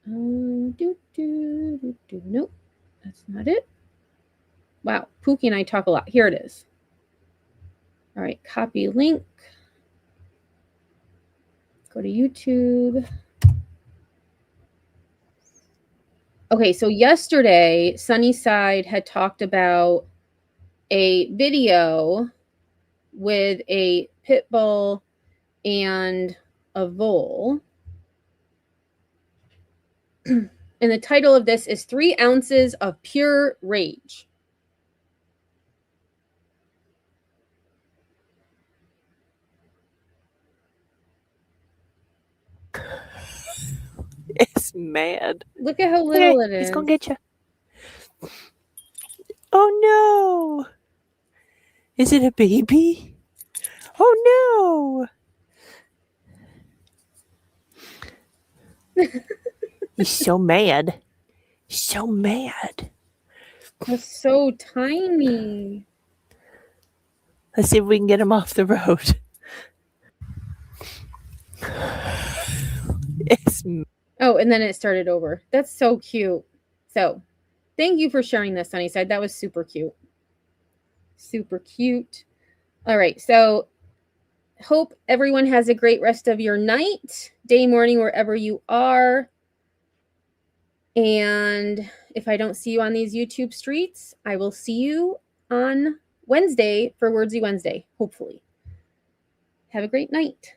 Nope, that's not it. Wow, Pookie and I talk a lot. Here it is. All right, copy link. Go to YouTube. Okay, so yesterday, Sunnyside had talked about a video with a pit bull and a vole. And the title of this is 3 Ounces of Pure Rage. It's mad. Look at how little it is. He's gonna get you. Oh no! Is it a baby? Oh no! He's so mad. So mad. That's so tiny. Let's see if we can get him off the road. Oh, and then it started over. That's so cute. So, thank you for sharing this, Sunnyside. That was super cute. Super cute. All right. So, hope everyone has a great rest of your night, day, morning, wherever you are. And if I don't see you on these YouTube streets, I will see you on Wednesday for Wordsy Wednesday, hopefully. Have a great night.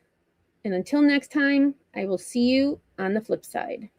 And until next time, I will see you on the flip side.